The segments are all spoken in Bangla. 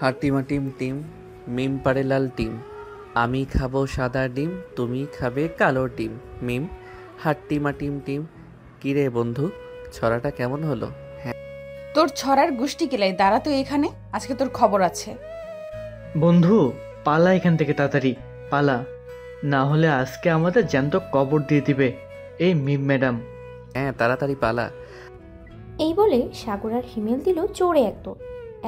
হাটিমা টিম টিম, মিম পারে লাল টিম, আমি খাবো সাদা ডিম, তুমি খাবে কালো ডিম। মিম হাট্টিমা টিম টিম। কিরে বন্ধু, ছড়াটা কেমন হলো? তোর ছড়ার গুষ্টি কেলাই, দাঁড়া তুই এখানে, আজকে তোর খবর আছে। বন্ধু, পালা এখান থেকে তাড়াতাড়ি পালা, না হলে আজকে আমাদের জ্যান্ত কবর দিয়ে দিবে এই মিম ম্যাডাম। হ্যাঁ, তাড়াতাড়ি পালা। এই বলে সাগর আর হিমেল দিল জোরে এক দৌড়।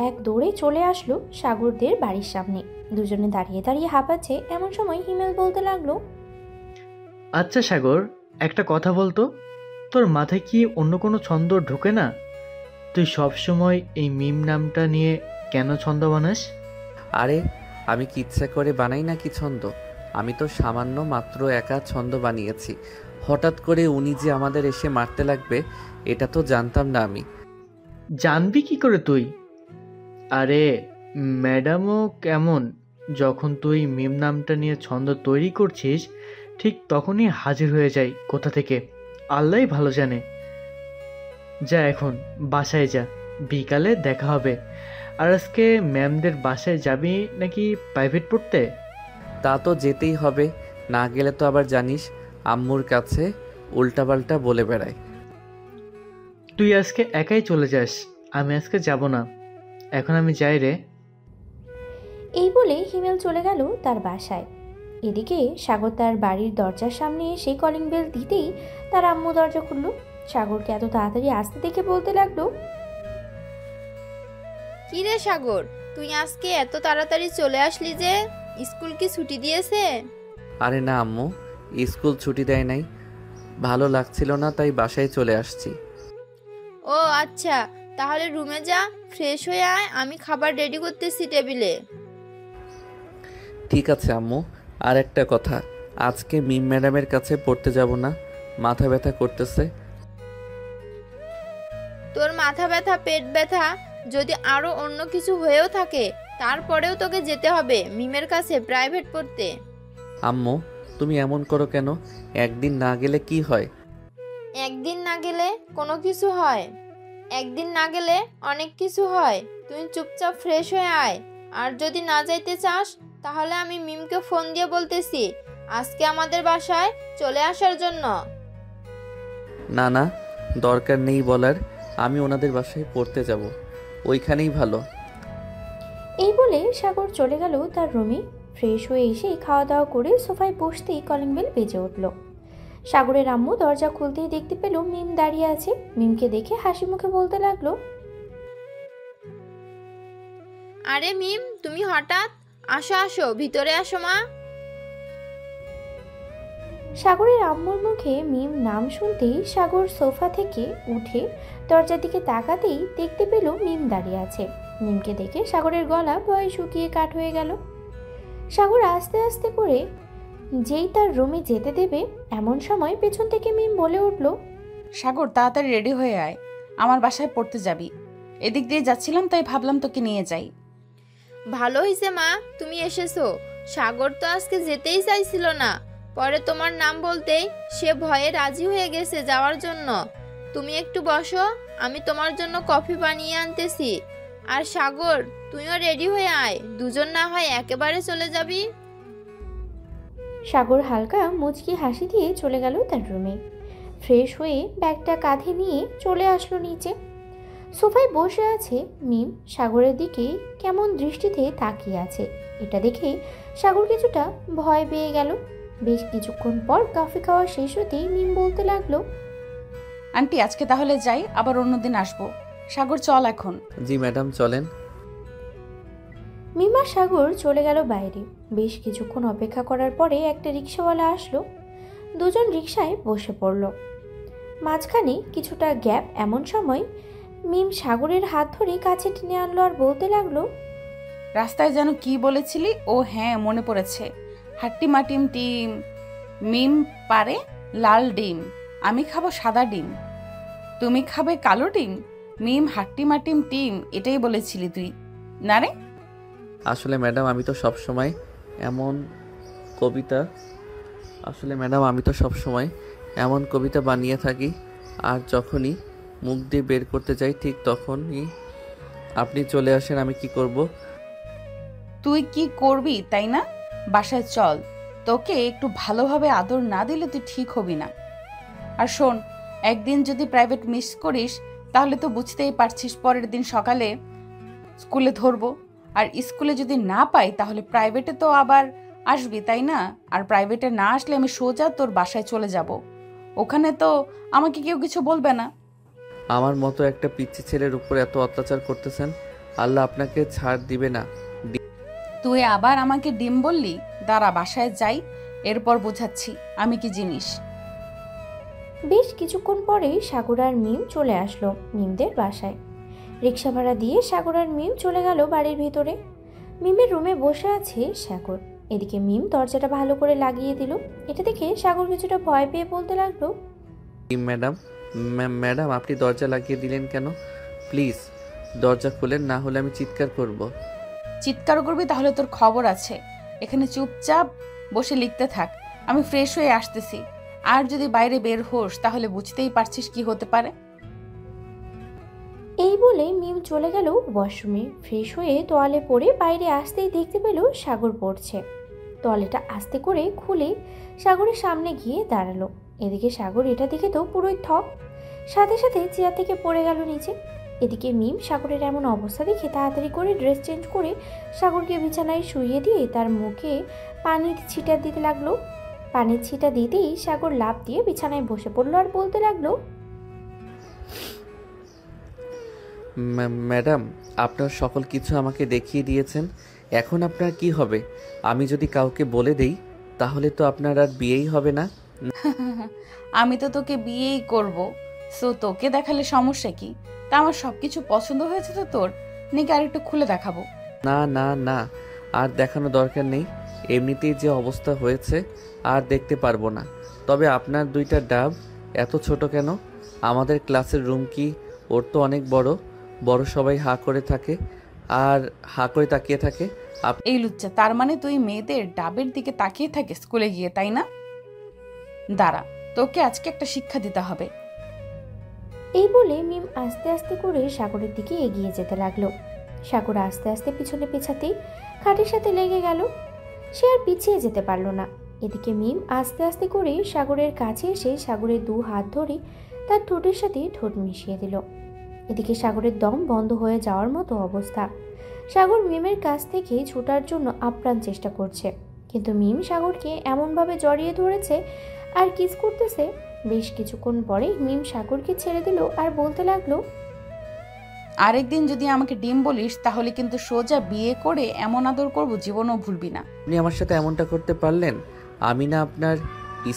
এক দৌড়ে চলে আসলো সাগরদের বাড়ির সামনে। দুজনে দাঁড়িয়ে দাঁড়িয়ে হাঁপাচ্ছে। এমন সময় হিমেল বলতে লাগলো, আচ্ছা সাগর, একটা কথা বলতো, তোর মাথায় কি অন্য কোনো ছন্দ ঢোকে না? তুই সব সময় এই মিম নামটা নিয়ে কেন ছন্দ বানাস? আরে আমি কি ইচ্ছা করে বানাই নাকি ছন্দ? আমি তো সামান্য মাত্র একা ছন্দ বানিয়েছি। হঠাৎ করে উনি যে আমাদের এসে মারতে লাগবে এটা তো জানতাম না আমি। জানবি কি করে তুই? আরে ম্যাডামও কেমন, যখন তুই মিম নামটা নিয়ে ছন্দ তৈরি করছিস ঠিক তখনই হাজির হয়ে যায় কোথা থেকে আল্লাহই ভালো জানে। যা এখন বাসায় যা, বিকালে দেখা হবে। আর আজকে ম্যামদের বাসায় যাবি নাকি প্রাইভেট পড়তে? তা তো যেতেই হবে, না গেলে তো আবার জানিস আম্মুর কাছে উল্টাপাল্টা বলে বেড়ায়। তুই আজকে একাই চলে যাস, আমি আজকে যাব না। এখন আমি যাই রে। এই বলে হিমেল চলে গেল তার বাসায়। এদিকে সাগর তার বাড়ির দরজার সামনে এসে কলিং বেল দিতেই তার আম্মু দরজা খুলল। সাগরকে এত তাড়াতাড়ি আসতে দেখে বলতে লাগলো, কি রে সাগর, তুই আজকে এত তাড়াতাড়ি চলে আসলি যে? স্কুল কি ছুটি দিয়েছে? আরে না আম্মু, স্কুল ছুটি দেয় নাই, ভালো লাগছিল না তাই বাসায় চলে আসছি। ও আচ্ছা, তাহলে রুমে যা, ফ্রেশ হয়ে আয়, আমি খাবার রেডি করতেছি টেবিলে। ঠিক আছে আম্মু। আর একটা কথা, আজকে মিম ম্যাডামের কাছে পড়তে যাব না, মাথা ব্যথা করতেছে। তোর মাথা ব্যথা, পেট ব্যথা, যদি আরো অন্য কিছু হয়েও থাকে তারপরেও তোকে যেতে হবে মিমের কাছে প্রাইভেট পড়তে। আম্মু তুমি এমন করো কেন? একদিন না গেলে কি হয়? একদিন না গেলে কোনো কিছু হয়, একদিন না গেলে অনেক কিছু হয়। তুই চুপচাপ ফ্রেশ হয়ে আয়। আর যদি না যাইতে চাস তাহলে আমি মিমকে ফোন দিয়ে বলতেছি আজকে আমাদের বাসায় চলে আসার জন্য। না না, দরকার নেই বলার, আমি ওনাদের বাসায় পড়তে যাব, ওইখানেই ভালো। এই বলে সাগর চলে গেল তার রুমে। ফ্রেশ হয়ে এসে খাওয়া দাওয়া করে সোফায় বসতেই কলিং বেল বেজে উঠল। সাগরের আম্মু দরজা খুলতেই দেখতে পেল মিম দাঁড়িয়ে আছে। মিমকে দেখে হাসি মুখে বলতে লাগলো, আরে মিম, তুমি হঠাৎ? আসো আসো, ভিতরে আসো মা। সাগরের আম্মুর মুখে মিম নাম শুনতেই সাগর সোফা থেকে উঠে দরজার দিকে তাকাতেই দেখতে পেল মিম দাঁড়িয়ে আছে। মিমকে দেখে সাগরের গলা ভয়ে শুকিয়ে কাঠ হয়ে গেল। সাগর আস্তে আস্তে করে যেই তার রুমে যেতে দেবে এমন সময় পেছন থেকে মিম বলে উঠল, সাগর তাড়াতাড়ি রেডি হয়ে আয়, আমার বাসায় পড়তে যাবি। এদিক দিয়ে যাচ্ছিলাম তাই ভাবলাম তোকে নিয়ে যাই। ভালো হয়েছে মা তুমি এসেছো। সাগর তো আজকে যেতেই চাইছিল না, পরে তোমার নাম বলতেই সে ভয়ে রাজি হয়ে গেছে যাওয়ার জন্য। তুমি একটু বসো, আমি তোমার জন্য কফি বানিয়ে আনতেছি। আর সাগর তুইও রেডি হয়ে আয়, দুজন না হয় একেবারে চলে যাবি। সাগর হালকা মুচকি হাসি দিয়ে চলে গেল তার রুমে। ফ্রেশ হয়ে ব্যাগটা কাঁধে নিয়ে চলে আসলো নিচে। সোফায় বসে আছে মিম, সাগরের দিকে কেমন দৃষ্টিতে তাকিয়ে আছে। এটা দেখে সাগর কিছুটা ভয় পেয়ে গেল। বেশ কিছুক্ষণ পর কফি খাওয়া শেষ হতেই মিম বলতে লাগলো, আন্টি আজকে তাহলে যাই, আবার অন্যদিন আসবো। সাগর চল এখন। জি ম্যাডাম, চলেন। মিম আর সাগর চলে গেল বাইরে। বেশ কিছুক্ষণ অপেক্ষা করার পরে একটা রিক্সাওয়ালা আসলো। দুজন রিক্সায় বসে পড়ল। মাঝখানে কিছুটা গ্যাপ। এমন সময় মিম সাগরের হাত ধরে কাছে টেনে আনলো আর বলতে লাগলো, রাস্তায় যেন কি বলেছিলি? ও হ্যাঁ, মনে পড়েছে। হাট্টি মাটিম টিম, মিম পারে লাল ডিম, আমি খাবো সাদা ডিম, তুমি খাবে কালো ডিম। মিম হাট্টি মাটিম টিম, এটাই বলেছিলি তুই না রে? আসলে ম্যাডাম আমি তো সব সময় এমন কবিতা এমন কবিতা বানিয়ে থাকি, আর যখনই মুখ দিয়ে বের করতে যাই ঠিক তখনই আপনি চলে আসেন। আমি কি করব? তুই কি করবি তাই না? বাসায় চল, তোকে একটু ভালোভাবে আদর না দিলে তুই ঠিক হবি না। আর শোন, একদিন যদি প্রাইভেট মিস করিস তাহলে তো বুঝতেই পারছিস পরের দিন সকালে স্কুলে ধরবো। আর স্কুলে যদি না পাই তাহলে প্রাইভেটে তো আবার আসবি তাই না? আর প্রাইভেটে না আসলে আমি সোজা তোর বাসায় চলে যাব। ওখানে তো আমাকে কেউ কিছু বলবে না। আমার মতো একটা পিচ্চি ছেলের উপর এত অত্যাচার করতেছেন, আল্লাহ আপনাকে ছাড় দিবে না। তুই আবার আমাকে ডিম বললি? দাঁড়া, বাসায় যাই, এরপর বোঝাচ্ছি আমি কি জিনিস। বেশ কিছুক্ষণ পরেই সাগর আর মিম চলে আসলো মিমদের বাসায়। রিক্সা ভাড়া দিয়ে সাগর আর মিম চলে গেল বাড়ির ভিতরে। মিমের রুমে বসে আছে সাগর। এদিকে মিম দরজাটা ভালো করে লাগিয়ে দিল। এটা দেখে সাগর কিছুটা ভয় পেয়ে বলতে লাগলো, ম্যাডাম, ম্যাডাম আপনি দরজা লাগিয়ে দিলেন কেন? প্লিজ দরজা খুলেন, না হলে আমি চিৎকার করব। চিৎকার করবি তাহলে তোর খবর আছে। এখানে চুপচাপ বসে লিখতে থাক, আমি ফ্রেশ হয়ে আসতেছি। আর যদি বাইরে বের হোস তাহলে বুঝতেই পারছিস কি হতে পারে। এই বলে মিম চলে গেল ওয়াশরুমে। ফ্রেশ হয়ে তোয়ালে পরে বাইরে আসতেই দেখতে পেল সাগর পড়ছে। তোয়ালেটা আস্তে করে খুলে সাগরের সামনে গিয়ে দাঁড়ালো। এদিকে সাগর এটা দেখে তো পুরোই থক, সাথে সাথে চেয়ার থেকে পড়ে গেল নিচে। এদিকে মিম সাগরের এমন অবস্থা দেখে তাড়াতাড়ি করে ড্রেস চেঞ্জ করে সাগরকে বিছানায় শুইয়ে দিয়ে তার মুখে পানির ছিটা দিতে লাগলো। পানির ছিটা দিতেই সাগর লাফ দিয়ে বিছানায় বসে পড়লো আর বলতে লাগলো, ম্যাডাম আপনার সকল কিছু আমাকে দেখিয়ে দিয়েছেন, এখন আপনার কি হবে? আমি যদি কাউকে বলে দেই তাহলে তো আপনার আর বিয়েই হবে না। আমি তো তোকে বিয়েই করব, সো তোকে দেখালে সমস্যা কি? তা আমার সবকিছু পছন্দ হয়েছে তো তোর, নাকি আর একটু খুলে দেখাবো? না না না, আর দেখানো দরকার নেই, এমনিতেই যে অবস্থা হয়েছে আর দেখতে পারবো না। তবে আপনার দুইটা ডাব এত ছোট কেন? আমাদের ক্লাসের রুম কি ওর তো অনেক বড় বড়, সবাই হাঁ করে থাকে আর হাঁ করে তাকিয়ে থাকে। এই লুচ্চা, তার মানে তুই মেয়েদের ডাবের দিকে তাকিয়ে থাকে স্কুলে গিয়ে, তাই না? দাঁড়া, তোকে আজকে একটা শিক্ষা দিতে হবে। এই বলে মিম আস্তে আস্তে করে সাগরের দিকে এগিয়ে যেতে লাগলো। সাগর আস্তে আস্তে পিছনে পেছাতেই খাটের সাথে লেগে গেল। সে আর পিছিয়ে যেতে পারল না। এদিকে মিম আস্তে আস্তে করে সাগরের কাছে এসে সাগরের দু হাত ধরে তার ঠোঁটের সাথে ঠোঁট মিশিয়ে দিল। এদিকে সাগরের দম বন্ধ হয়ে যাওয়ার মতো অবস্থা। সাগর মিমের কাছ থেকে ছুটার জন্য আপ্রাণ চেষ্টা করছে, কিন্তু মিম সাগরকে এমনভাবে জড়িয়ে ধরেছে আর কিস করতেছে। বেশ কিছুক্ষণ পরে মিম সাগরকে ছেড়ে দিল আর বলতে লাগলো, আরেকদিন যদি আমাকে ডিম বলিস তাহলে কিন্তু সোজা বিয়ে করে এমন আদর করব জীবনও ভুলবি না। আপনি আমার সাথে এমনটা করতে পারলেন? আমি না আপনার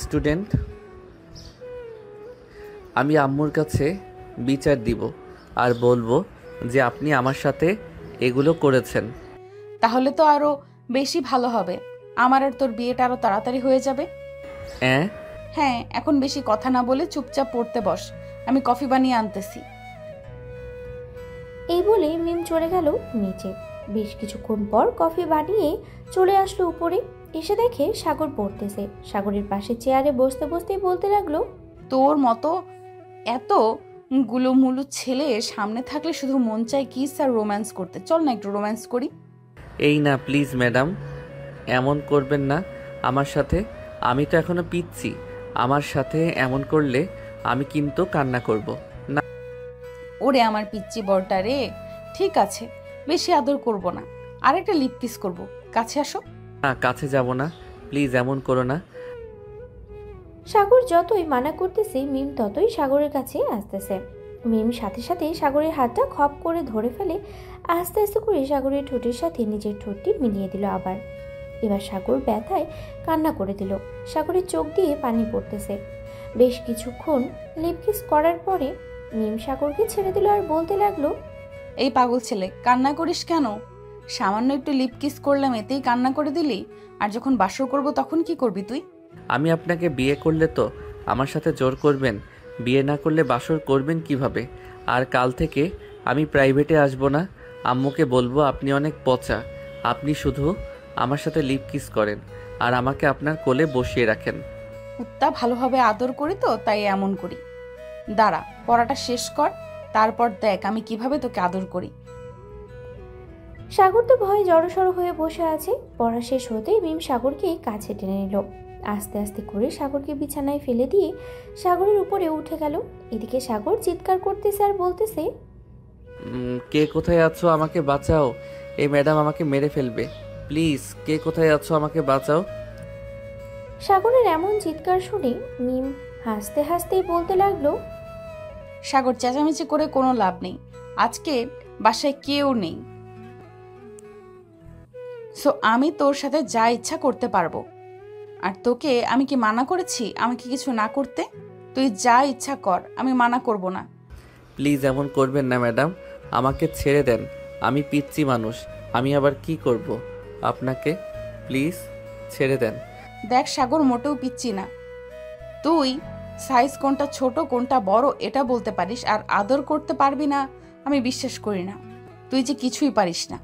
স্টুডেন্ট? আমি আম্মুর কাছে বিচার দিব আর বলবো যে আপনি আমার সাথে এগুলো করেছেন। তাহলে তো আরো বেশি ভালো হবে, আমার আর তোর বিয়েটা আরো তাড়াতাড়ি হয়ে যাবে। হ্যাঁ, এখন বেশি কথা না বলে চুপচাপ পড়তে বস, আমি কফি বানিয়ে আনতেছি। এই বলে মিম চলে গেল নিচে। বেশ কিছুক্ষণ পর কফি বানিয়ে চলে আসলো উপরে। এসে দেখে সাগর পড়তেছে। সাগরের পাশে চেয়ারে বসতে বসতেই বলতে লাগলো, তোর মতো এত গুলোমুলু ছেলে সামনে থাকলে শুধু মন চায় কিস আর রোম্যান্স করতে। চল না একটু রোম্যান্স করি। এই না প্লিজ ম্যাডাম, এমন করবেন না আমার সাথে। আমি তো এখনো পিচ্ছি, আমার সাথে এমন করলে আমি কিন্তু কান্না করব না। ওরে আমার পিচ্চি বড়টা রে, ঠিক আছে, বেশি আদর করব না, আর একটা লিপ কিস করব। কাছে আসো। না, কাছে যাব না, প্লিজ এমন করো না। সাগর যতই মানা করতেছে মিম ততই সাগরের কাছে আসতেছে। মিম সাথে সাথে সাগরের হাতটা খপ করে ধরে ফেলে। আস্তে আস্তে করে সাগরের ঠোঁটের সাথে নিজের ঠোঁটটি মিলিয়ে দিল আবার। এবার সাগর ব্যথায় কান্না করে দিল। সাগরের চোখ দিয়ে পানি পড়তেছে। বেশ কিছুক্ষণ লিপ কিস করার পরে মিম সাগরকে ছেড়ে দিল আর বলতে লাগলো, এই পাগল ছেলে, কান্না করিস কেন? সামান্য একটু লিপ কিস করলাম, এতেই কান্না করে দিলি? আর যখন বাসর করব তখন কি করবি তুই? আমি আপনাকে বিয়ে করলে তো আমার সাথে জোর করবেন, বিয়ে না করলে বাসর করবেন কিভাবে? আর কাল থেকে আমি প্রাইভেটে আসব না, আম্মুকে বলবো আপনি অনেক পচা। আপনি শুধু আমার সাথে লিপ কিস করেন আর আমাকে আপনার কোলে বসিয়ে রাখেন। কুত্তা ভালোভাবে আদর করি তো তাই এমন করি। দাঁড়া, পড়াটা শেষ কর, তারপর দেখ আমি কিভাবে তোকে আদর করি। সাগর তো ভয়ে জড়সড় হয়ে বসে আছে। পড়া শেষ হতেই মিম সাগরকে কাছে টেনে নিল। আস্তে আস্তে করে সাগরকে বিছানায় ফেলে দিয়ে সাগরের উপরে উঠে গেল। এদিকে সাগর চিৎকার করতেছে আর বলতেছে, কে কোথায় আছো, আমাকে বাঁচাও, এই ম্যাডাম আমাকে মেরে ফেলবে, প্লিজ কে কোথায় আছো, আমাকে বাঁচাও। সাগরের এমন চিৎকার শুনে মিম হাসতে হাসতেই বলতে লাগলো, সাগর, চেঁচামেচি করে কোনো লাভ নেই, আজকে বাসায় কেউ নেই, সো আমি তোর সাথে যা ইচ্ছা করতে পারবো। আর তোকে আমি কি মানা করেছি আমাকে কিছু না করতে? তুই যা ইচ্ছা কর, আমি মানা করব না। প্লিজ এমন করবেন না ম্যাডাম, আমাকে ছেড়ে দেন, আমি পিচ্চি মানুষ, আমি আবার কি করব আপনাকে, প্লিজ ছেড়ে দেন। দেখ সাগর, মোটেও পিচ্ছি না। তুই সাইজ কোনটা ছোট কোনটা বড় এটা বলতে পারিস, আর আদর করতে পারবি না আমি বিশ্বাস করি না। তুই যে কিছুই পারিস না।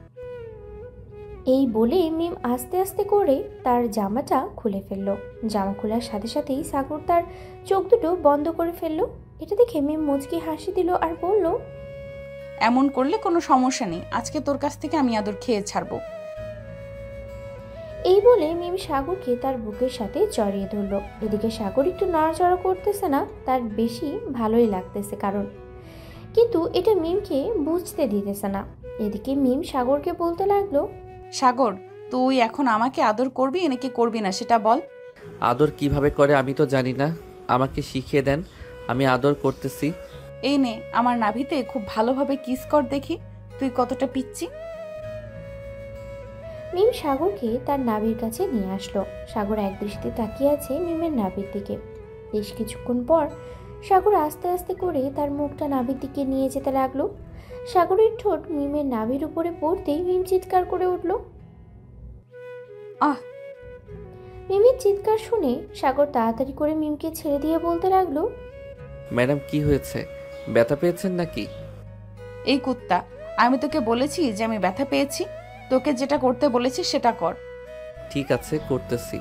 এই বলে মিম আস্তে আস্তে করে তার জামাটা খুলে ফেললো। জামা খোলার সাথে সাথেই সাগর তার চোখ দুটো বন্ধ করে ফেললো। এটা দেখে মিম মুচকি হাসি দিল আর বলল, এমন করলে কোনো সমস্যা নেই, আজকে তোর কাছ থেকে আমি আদর খেয়ে ছাড়বো। এই বলে মিম সাগরকে তার বুকের সাথে জড়িয়ে ধরলো। এদিকে সাগর একটু নড়াচড়া করতেছে না, তার বেশি ভালোই লাগতেছে কারণ, কিন্তু এটা মিমকে বুঝতে দিতেছে না। এদিকে মিম সাগরকে বলতে লাগলো, সাগর, তুই এখন আমাকে আদর করবি নাকি করবি না সেটা বল। আদর কিভাবে করে আমি তো জানি না, আমাকে শিখিয়ে দেন, আমি আদর করতেছি। এই নে, আমার নাভিতে খুব ভালোভাবে কিস কর দেখি তুই কতটা পিচ্ছি। মিম সাগরকে তার নাভির কাছে নিয়ে আসলো। সাগর এক দৃষ্টিতে তাকিয়ে আছে মিমের নাভির দিকে। বেশ কিছুক্ষণ পর সাগর আস্তে আস্তে করে তার মুখটা নাভির দিকে নিয়ে যেতে লাগলো। সাগরের ঠোঁট মিমের নাভির উপরে পড়তেই মিম চিৎকার করে উঠল। আহ! মিমের চিৎকার শুনে সাগর তাড়াতাড়ি করে মিমকে ছেড়ে দিয়ে বলতে লাগলো, ম্যাডাম কি হয়েছে, ব্যথা পেয়েছেন নাকি? এই কুত্তা, আমি তোকে বলেছি যে আমি ব্যথা পেয়েছি, তোকে যেটা করতে বলেছি সেটা কর। ঠিক আছে, করতেছি।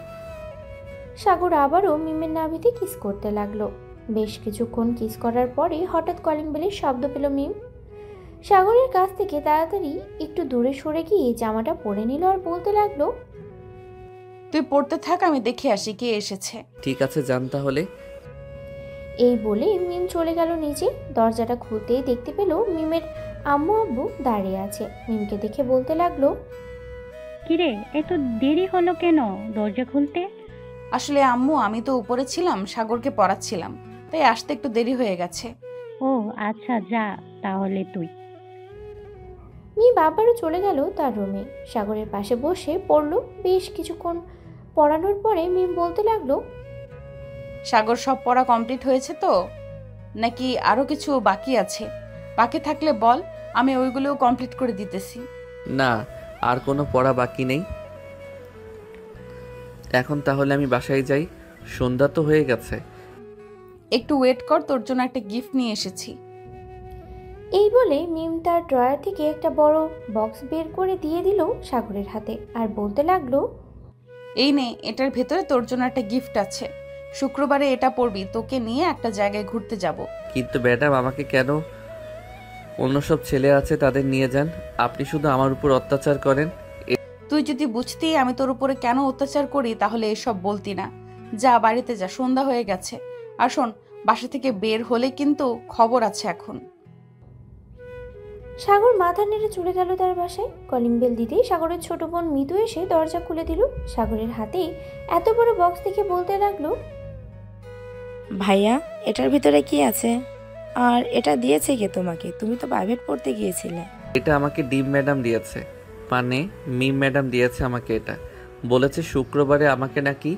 সাগর আবারও মিমের নাভিতে কিস করতে লাগলো। বেশ কিছুক্ষণ কিস করার পরে হঠাৎ কলিং বেলের শব্দ পেল মিম। সাগরের কাছ থেকে তাড়াতাড়ি একটু দূরে সরে গিয়ে জামাটা পরে নিল আর বলতে লাগলো, তুই পড়তে থাক, আমি দেখে আসি কে এসেছে। ঠিক আছে, যান তাহলে। এই বলে মিম চলে গেল নিচে। দরজাটা খুলতেই দেখতে পেল মিমের আম্মু আব্বু দাঁড়িয়ে আছে। মিমকে দেখে বলতে লাগলো, কিরে, এত দেরি হলো কেন দরজা খুলতে? আসলে আম্মু, আমি তো উপরে ছিলাম, সাগরকে পড়াচ্ছিলাম, তাই আসতে একটু দেরি হয়ে গেছে। ও আচ্ছা, যা তাহলে তুই। মিম আবারও চলে গেল তার রুমে। সাগরের পাশে বসে পড়লো। বেশ কিছুক্ষণ পড়ানোর পরে মিম বলতে লাগলো, সাগর, সব পড়া কমপ্লিট হয়েছে তো, নাকি আরো কিছু বাকি আছে? বাকি থাকলে বল, আমি ওইগুলোও কমপ্লিট করে দিতেছি। না, আর কোনো পড়া বাকি নেই। এখন তাহলে আমি বাসায় যাই, সন্ধ্যা তো হয়ে গেছে। একটু ওয়েট কর, তোর জন্য একটা গিফট নিয়ে এসেছি। এই বলে মিম তার ড্রয়ার থেকে একটা বড় বক্স বের করে দিয়ে দিল সাগরের হাতে আর বলতে লাগলো, এই নে, এটার ভেতরে তোর জন্য একটা গিফট আছে। শুক্রবারে এটা পড়বি, তোকে নিয়ে একটা জায়গায় ঘুরতে যাব। কিন্তু ম্যাডাম, আমাকে কেন? অন্য সব ছেলে আছে, তাদের নিয়ে যান, আপনি শুধু আমার উপর অত্যাচার করেন। তুই যদি বুঝতি আমি তোর উপরে কেন অত্যাচার করি তাহলে এসব বলতি না। যা, বাড়িতে যা, সন্ধ্যা হয়ে গেছে। আর শোন, বাসা থেকে বের হলে কিন্তু খবর আছে এখন। সাগর মাথা নেড়ে চলে গেল তার বাসায়। কলিং বেল দিতেই সাগরের ছোট বোন মিতু এসে দরজা খুলে দিল। সাগরের হাতে এত বড় বক্স দেখে বলতে লাগলো, ভাইয়া, এটার ভিতরে কি আছে? আর এটা দিয়েছে কে তোমাকে? তুমি তো প্রাইভেট পড়তে গিয়েছিলে। এটা আমাকে ডিম ম্যাডাম দিয়েছে, মানে মিম ম্যাডাম দিয়েছে আমাকে এটা। বলেছে শুক্রবারে আমাকে নাকি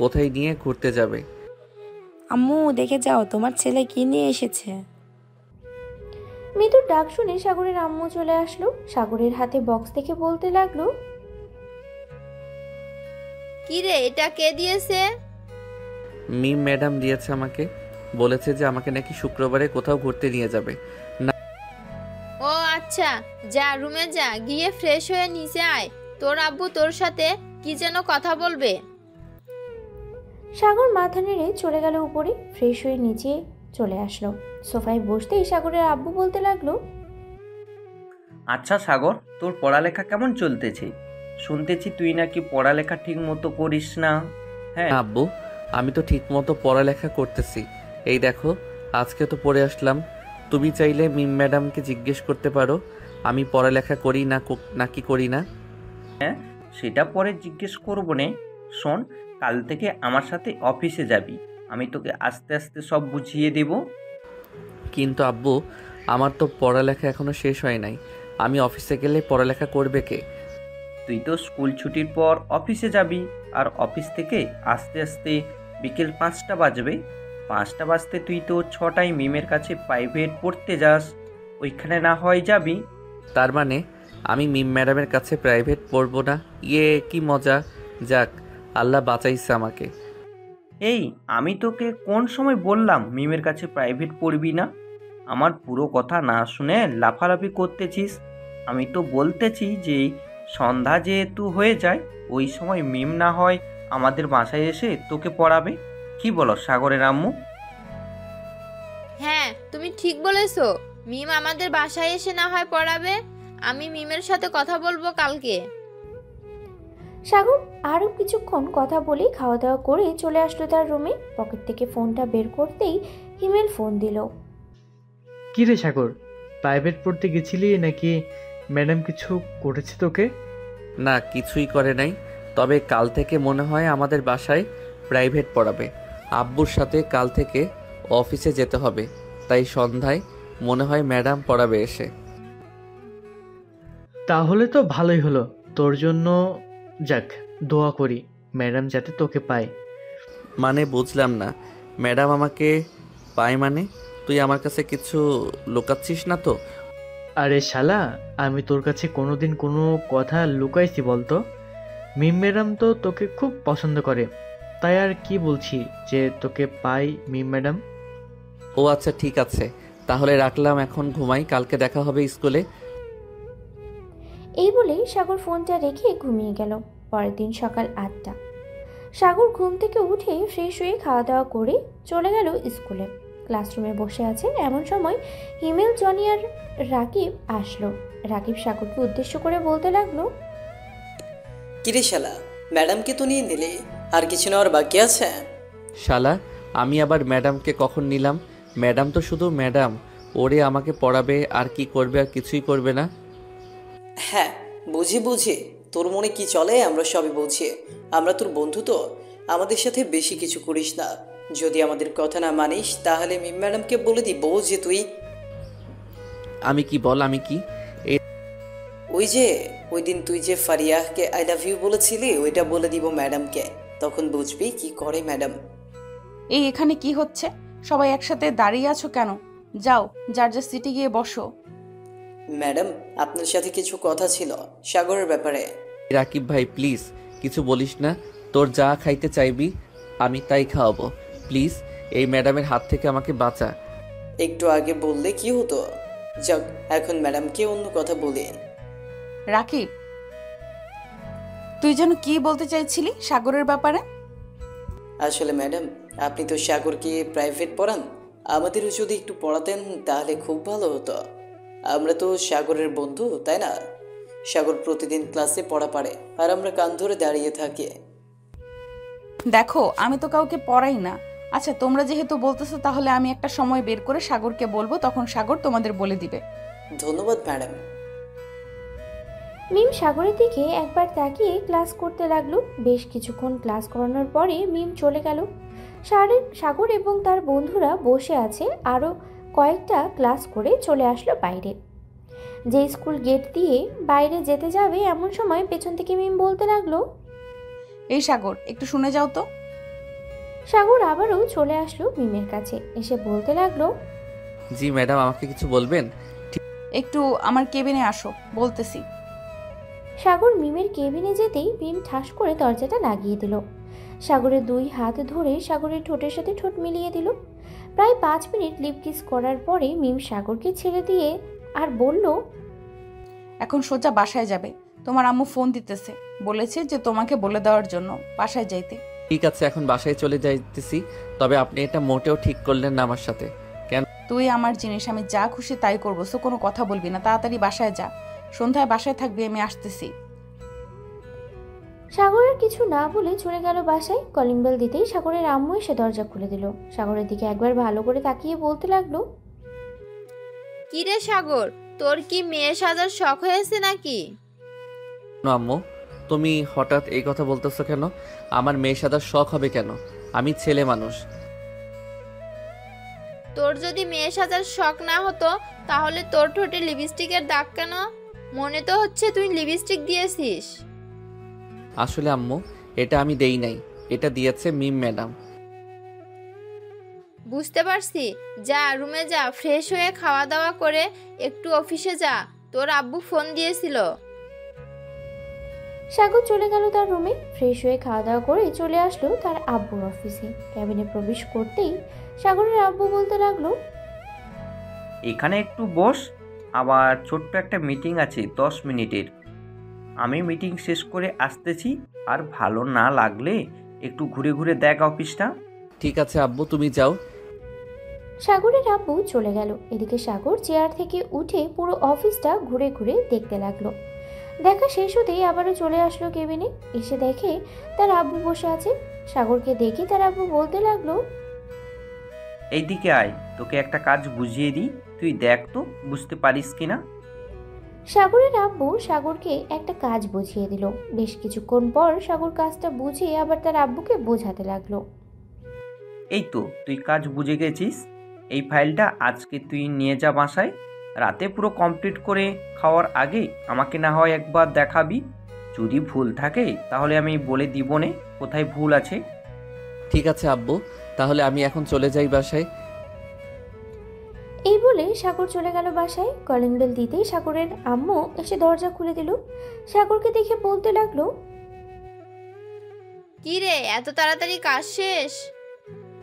কোথায় নিয়ে ঘুরতে যাবে। আম্মু, দেখে যাও তোমার ছেলে কি নিয়ে এসেছে। মিতুর ডাক শুনে সাগরের আম্মু চলে আসলো। সাগরের হাতে বক্স দেখে বলতে লাগলো, কি রে, এটা কে দিয়েছে? মিম ম্যাডাম দিয়েছে আমাকে, বলেছে যে আমাকে নাকি শুক্রবারে কোথাও ঘুরতে নিয়ে যাবে। ও আচ্ছা, যা রুমে যা, গিয়ে ফ্রেশ হয়ে নিচে আয়, তোর আব্বু তোর সাথে কি যেন কথা বলবে। সাগর মাথা নেড়ে চলে গেল উপরে। ফ্রেশ হয়ে নিচে চলে আসলো। সোফায় বসতেই সাগরের আব্বু বলতে লাগলো, আচ্ছা সাগর, তোর পড়ালেখা কেমন চলতেছে? শুনতেছি তুই নাকি পড়ালেখা ঠিক মতো করিস না। হ্যাঁ আব্বু, আমি তো ঠিক মতো পড়ালেখা করতেছি। এই দেখো, আজকে তো পড়ে আসলাম। তুমি চাইলে মিম ম্যাডামকে জিজ্ঞেস করতে পারো আমি পড়ালেখা করি না নাকি করি না। হ্যাঁ, সেটা পরে জিজ্ঞেস করবো নে। শোন, কাল থেকে আমার সাথে অফিসে যাবি, আমি তোকে আস্তে আস্তে সব বুঝিয়ে দেব। কিন্তু আব্বু, আমার তো পড়ালেখা এখনো শেষ হয় নাই। আমি অফিসে গেলে পড়ালেখা করবে কে? তুই তো স্কুল ছুটির পর অফিসে যাবি, আর অফিস থেকে আস্তে আস্তে বিকেল 5টা বাজবে। 5টা বাজতে তুই তো 6টায় মিমের কাছে প্রাইভেট পড়তে যাস, ওইখানে না হয় যাবি। তার মানে আমি মিম ম্যাডামের কাছে প্রাইভেট পড়বো না? ইয়ে, কি মজা! যাক, আল্লাহ বাঁচাইছে আমাকে। এই, আমি তোকে কোন সময় বললাম মিমের কাছে প্রাইভেট পড়বি না? আমার পুরো কথা না শুনে লাফালাফি করতেছিস। আমি তো বলতেছি যে সন্ধ্যা যেহেতু হয়ে যায়, ওই সময় মিম না হয় আমাদের বাসায় এসে তোকে পড়াবে। কি বলো সাগরের আম্মু? হ্যাঁ, তুমি ঠিক বলেছো। মিম আমাদের বাসায় এসে না হয় পড়াবে। আমি মিমের সাথে কথা বলবো কালকে। সাগর আরও কিছুক্ষণ কথা বলে খাওয়া দাওয়া করে চলে আসলো তার রুমে। পকেট থেকে ফোনটা বের করতেই হিমেল ফোন দিল। কি রে সাগর, প্রাইভেট পড়তে গেছিলি নাকি ম্যাডাম কিছু করেছে তোকে? না, কিছুই করে নাই। তবে কাল থেকে মনে হয় আমাদের বাসায় প্রাইভেট পড়াবে। আব্বুর সাথে কাল থেকে অফিসে যেতে হবে, তাই সন্ধ্যায় মনে হয় ম্যাডাম পড়াবে এসে। তাহলে তো ভালোই হলো তোর জন্য। যাক, দোয়া করি ম্যাডাম যাতে তোকে পায়। মানে বুঝলাম না, ম্যাডাম আমাকে পায় মানে? তুই আমার কাছে কিছু লুকাচ্ছিস না তো? আরে শালা, আমি তোর কাছে কোনোদিন কোনো কথা লুকাইছি বলতো? মিম ম্যাডাম তো তোকে খুব পছন্দ করে, তাই আর কি বলছি যে তোকে পাই মিম ম্যাডাম। ও আচ্ছা, ঠিক আছে, তাহলে রাখলাম, এখন ঘুমাই, কালকে দেখা হবে স্কুলে। এই বলে সাগর ফোনটা রেখে ঘুমিয়ে গেল। পরের দিন সকাল 8টা। সাগর ঘুম থেকে উঠে ফ্রেশ হয়ে খাওয়া দাওয়া করে চলে গেল স্কুলে। ক্লাসরুমে বসে আছে এমন সময় হিমেল, জনি আর রাকিব আসলো। রাকিব সাগরকে উদ্দেশ্য করে বলতে লাগলো, কিরে শালা, ম্যাডামকে তো নিয়ে নিলে, আর কিছু নেওয়ার বাকি আছে? শালা, আমি আবার ম্যাডামকে কখন নিলাম? ম্যাডাম তো শুধু ম্যাডাম, ওরে আমাকে পড়াবে, আর কি করবে? আর কিছুই করবে না। হ্যাঁ, বুঝি বুঝি, তোর মনে কি চলে আমরা সবই বুঝি। আমরা তোর বন্ধু, তো আমাদের সাথে বেশি কিছু করিস না। যদি আমাদের কথা না মানিস তাহলে মিম ম্যাডামকে বলে দিব যে তুই। আমি কি? বল, আমি কি? ওই দিন তুই যে ফারিয়াহকে আই লাভ ইউ বলেছিলি, ওইটা বলে দিব ম্যাডামকে, তখন বুঝবি কি করে ম্যাডাম। এই এখানে কি হচ্ছে? সবাই একসাথে দাঁড়িয়ে আছো কেন? যাও, যার যার সিটে গিয়ে বসো। ম্যাডাম, আপনার সাথে কিছু কথা ছিল সাগরের ব্যাপারে। রাকিব ভাই, প্লিজ কিছু বলিস না। তোর যা খাইতে চাইবি আমি তাই খাওয়াবো। প্লিজ, এই ম্যাডামের হাত থেকে আমাকে বাঁচা। একটু আগে বললে কি হতো? যাক, এখন ম্যাডামকে অন্য কথা বলি। রাকিব, তুই যেন কি বলতে চাইছিলি সাগরের ব্যাপারে? আসলে ম্যাডাম, আপনি তো সাগরকে প্রাইভেট পড়ান, আমাদেরও যদি একটু পড়াতেন তাহলে খুব ভালো হতো। আমরা তো সাগরের বন্ধু, তাই না? সাগর প্রতিদিন ক্লাসে পড়া পারে, আর আমরা কান ধরে দাঁড়িয়ে থাকি। দেখো, আমি তো কাউকে পড়াই না। আচ্ছা, তোমরা যেহেতু বলতেছো, তাহলে আমি একটা সময় বের করে সাগরকে বলবো, তখন সাগর তোমাদের বলে দিবে। ধন্যবাদ ম্যাডাম। মিম সাগরের দিকে একবার তাকিয়ে ক্লাস করতে লাগলো। বেশ কিছুক্ষণ ক্লাস করানোর পরে মিম চলে গেল। সাগর এবং তার বন্ধুরা বসে আছে। আরও কয়েকটা ক্লাস করে চলে আসলো বাইরে। যে স্কুল গেট দিয়ে বাইরে যেতে যাবে এমন সময় পেছন থেকে মিম বলতে লাগলো, এই সাগর, একটু শুনে যাও তো। সাগর আবারও চলে আসলো মিমের কাছে, এসে বলতে লাগলো, জি ম্যাডাম, আমাকে কিছু বলবেন? একটু আমার কেবিনে আসো, বলতেছি। সাগর মিমের কেবিনে যেতেই মিম ঠাস করে দরজাটা লাগিয়ে দিল। সাগরের 2 হাত ধরে সাগরের ঠোঁটের সাথে ঠোঁট মিলিয়ে দিল। প্রায় 5 মিনিট লিপ কিস করার পরে মিম সাগরকে ছেড়ে দিয়ে আর বলল, এখন সোজা বাসায় যাবে। তোমার আম্মু ফোন দিতেছে, বলেছে যে তোমাকে বলে দেওয়ার জন্য বাসায় যাইতে। ঠিক আছে, এখন বাসায় চলে যাইতেছি। তবে আপনি এটা মোটেও ঠিক করলেন না আমার সাথে। কেন? তুই আমার জিনিস, আমি যা খুশি তাই করবো, সো কোনো কথা বলবি না। তাড়াতাড়ি বাসায় যা, সন্ধ্যায় বাসায় থাকবি, আমি আসতেছি। সাগরের কিছু না বলে চলে গেল বাসায়। কলিং বেল দিতেই সাগরের আম্মু এসে দরজা খুলে দিল। সাগরের দিকে একবার ভালো করে তাকিয়ে বলতে লাগলো, কি রে সাগর, তোর কি মেয়ে সাজার শখ হয়েছে নাকি? না আম্মু, তুমি হঠাৎ এই কথা বলতেছো কেন? আমার মেয়ে সাদার শখ হবে কেন? আমি ছেলে মানুষ। তোর যদি মেয়ে সাজার শখ না হতো তাহলে তোর ঠোঁটে লিপস্টিকের দাগ কেন? মনে তো হচ্ছে তুই লিপস্টিক দিয়েছিস। আসলে আম্মু, এটা আমি দেই নাই, এটা দিয়েছে মিম ম্যাডাম। বুঝতে পারছি, যা রুমে যা, ফ্রেশ হয়ে খাওয়া দাওয়া করে একটু অফিসে যা, তোর আব্বু ফোন দিয়েছিল। সাগর চলে গেল তার রুমে। ফ্রেশ হয়ে খাওয়া দাওয়া করে চলে আসলো তার আব্বুর অফিসে। ক্যাবিনে প্রবেশ করতেই সাগরের আব্বু বলতে লাগলো, এখানে একটু বস, আবার ছোট্ট একটা মিটিং আছে 10 মিনিটের। আমি মিটিং শেষ করে আসতেছি, আর ভালো না লাগলে একটু ঘুরে ঘুরে দেখ অফিসটা। ঠিক আছে আব্বু, তুমি যাও। সাগরের আব্বু চলে গেল। এদিকে সাগর চেয়ার থেকে উঠে পুরো অফিসটা ঘুরে ঘুরে দেখতে লাগলো। দেখা শেষ হতেই আবারও চলে আসলো কেবিনে। এসে দেখে তার আব্বু বসে আছে। সাগরকে দেখে তার আব্বু বলতে লাগলো, এইদিকে আয়, তোকে একটা কাজ বুঝিয়ে দিই, তুই দেখ তো বুঝতে পারিস কিনা। সাগরের আব্বু সাগরকে একটা কাজ বুঝিয়ে দিল। বেশ কিছুক্ষণ পর সাগর কাজটা বুঝিয়ে আবার তার আব্বুকে বোঝাতে লাগলো। এই তো তুই কাজ বুঝে গেছিস, এই ফাইলটা আজকে তুই নিয়ে যা বাসায়। রাতে পুরো কমপ্লিট করে খাওয়ার আগে আমাকে না হয় একবার দেখাবি। যদি ভুল থাকে তাহলে আমি বলে দিব নে কোথায় ভুল আছে। ঠিক আছে আব্বু, তাহলে আমি এখন চলে যাই বাসায়। এই বলে সাগর চলে গেল বাসায়। কলিং বেল দিতেই সাগরের আম্মু এসে দরজা খুলে দিল। সাগরকে দেখে বলতে লাগলো, কি রে, এত তাড়াতাড়ি কাজ শেষ?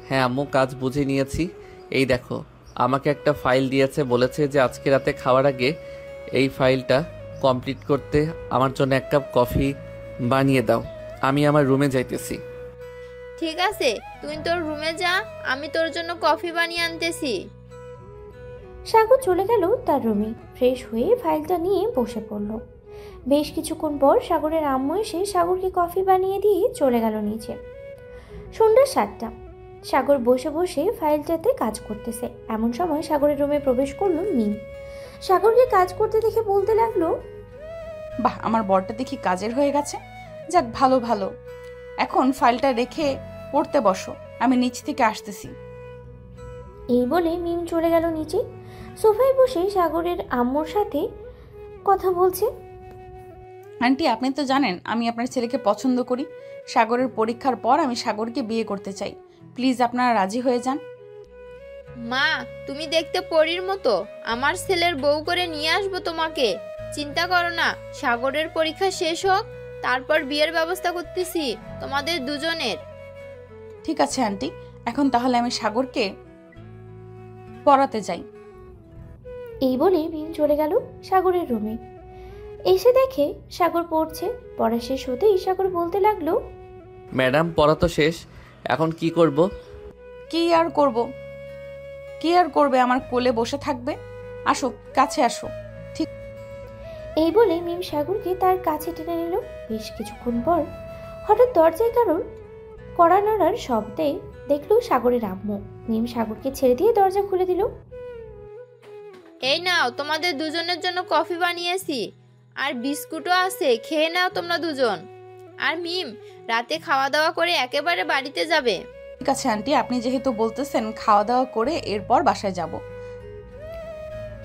হ্যাঁ আম্মু, কাজ বুঝে নিয়েছি। এই দেখো, আমাকে একটা ফাইল দিয়েছে, বলেছে যে আজকে রাতে খাওয়ার আগে এই ফাইলটা কমপ্লিট করতে আমার জন্য এক কাপ কফি বানিয়ে দাও। আমি আমার রুমে যাইতেছি। ঠিক আছে, তুই তোর রুমে যা, আমি তোর জন্য কফি বানিয়ে আনতেছি। সাগর চলে গেল তার রুমে। ফ্রেশ হয়ে ফাইলটা নিয়ে বসে পড়ল। বেশ কিছুক্ষণ পর সাগরের আম্মু এসে সাগরকে কফি বানিয়ে দিয়ে চলে গেল নিচে। সন্ধ্যা 7টা। সাগর বসে বসে ফাইলটাতে কাজ করতেছে। এমন সময় সাগরের রুমে প্রবেশ করলো মিম। সাগরকে কাজ করতে দেখে বলতে লাগলো, বাহ, আমার বরটা দেখি কাজের হয়ে গেছে। যাক, ভালো ভালো। এখন ফাইলটা রেখে পড়তে বসো, আমি নিচ থেকে আসতেছি। এই বলে মিম চলে গেল নিচে। সোফায় বসে সাগরের আম্মুর সাথে কথা বলছে। আন্টি, আপনি তো জানেন আমি আপনার ছেলেকে পছন্দ করি। সাগরের পরীক্ষার পর আমি সাগরকে বিয়ে করতে চাই। প্লিজ আপনারা রাজি হয়ে যান। মা, তুমি দেখতে পরীর মতো, আমার ছেলের বউ করে নিয়ে আসবো তোমাকে। চিন্তা করো না, সাগরের পরীক্ষা শেষ হোক, তারপর বিয়ের ব্যবস্থা করতেছি তোমাদের দুজনের। ঠিক আছে আন্টি, এখন তাহলে আমি সাগরকে পড়াতে যাই। এই বলে মিম চলে গেল সাগরের রুমে। এসে দেখে সাগর পড়ছে। পড়া শেষ হতেই সাগর বলতে লাগলো, ম্যাডাম, পড়া তো শেষ, এখন কি করব? কি আর করবে, আমার কোলে বসে থাকবে। আসো, কাছে আসো। এই বলে মিম সাগরকে তার কাছে টেনে নিল। বেশ কিছুক্ষণ পর হঠাৎ দরজায় কারোর কড়া নাড়ার শব্দে দেখলো সাগরের আম্মু। মিম সাগরকে ছেড়ে দিয়ে দরজা খুলে দিল। এই নাও, তোমাদের দুজনের জন্য কফি বানিয়েছি, আর বিস্কুটও আছে, খেয়ে নাও তোমরা দুজন। আর মিম, রাতে খাওয়া দাওয়া করে একেবারে বাড়িতে যাবে। ঠিক আছে আন্টি, আপনি যেহেতু বলতেছেন, খাওয়া দাওয়া করে এরপর বাসায় যাব।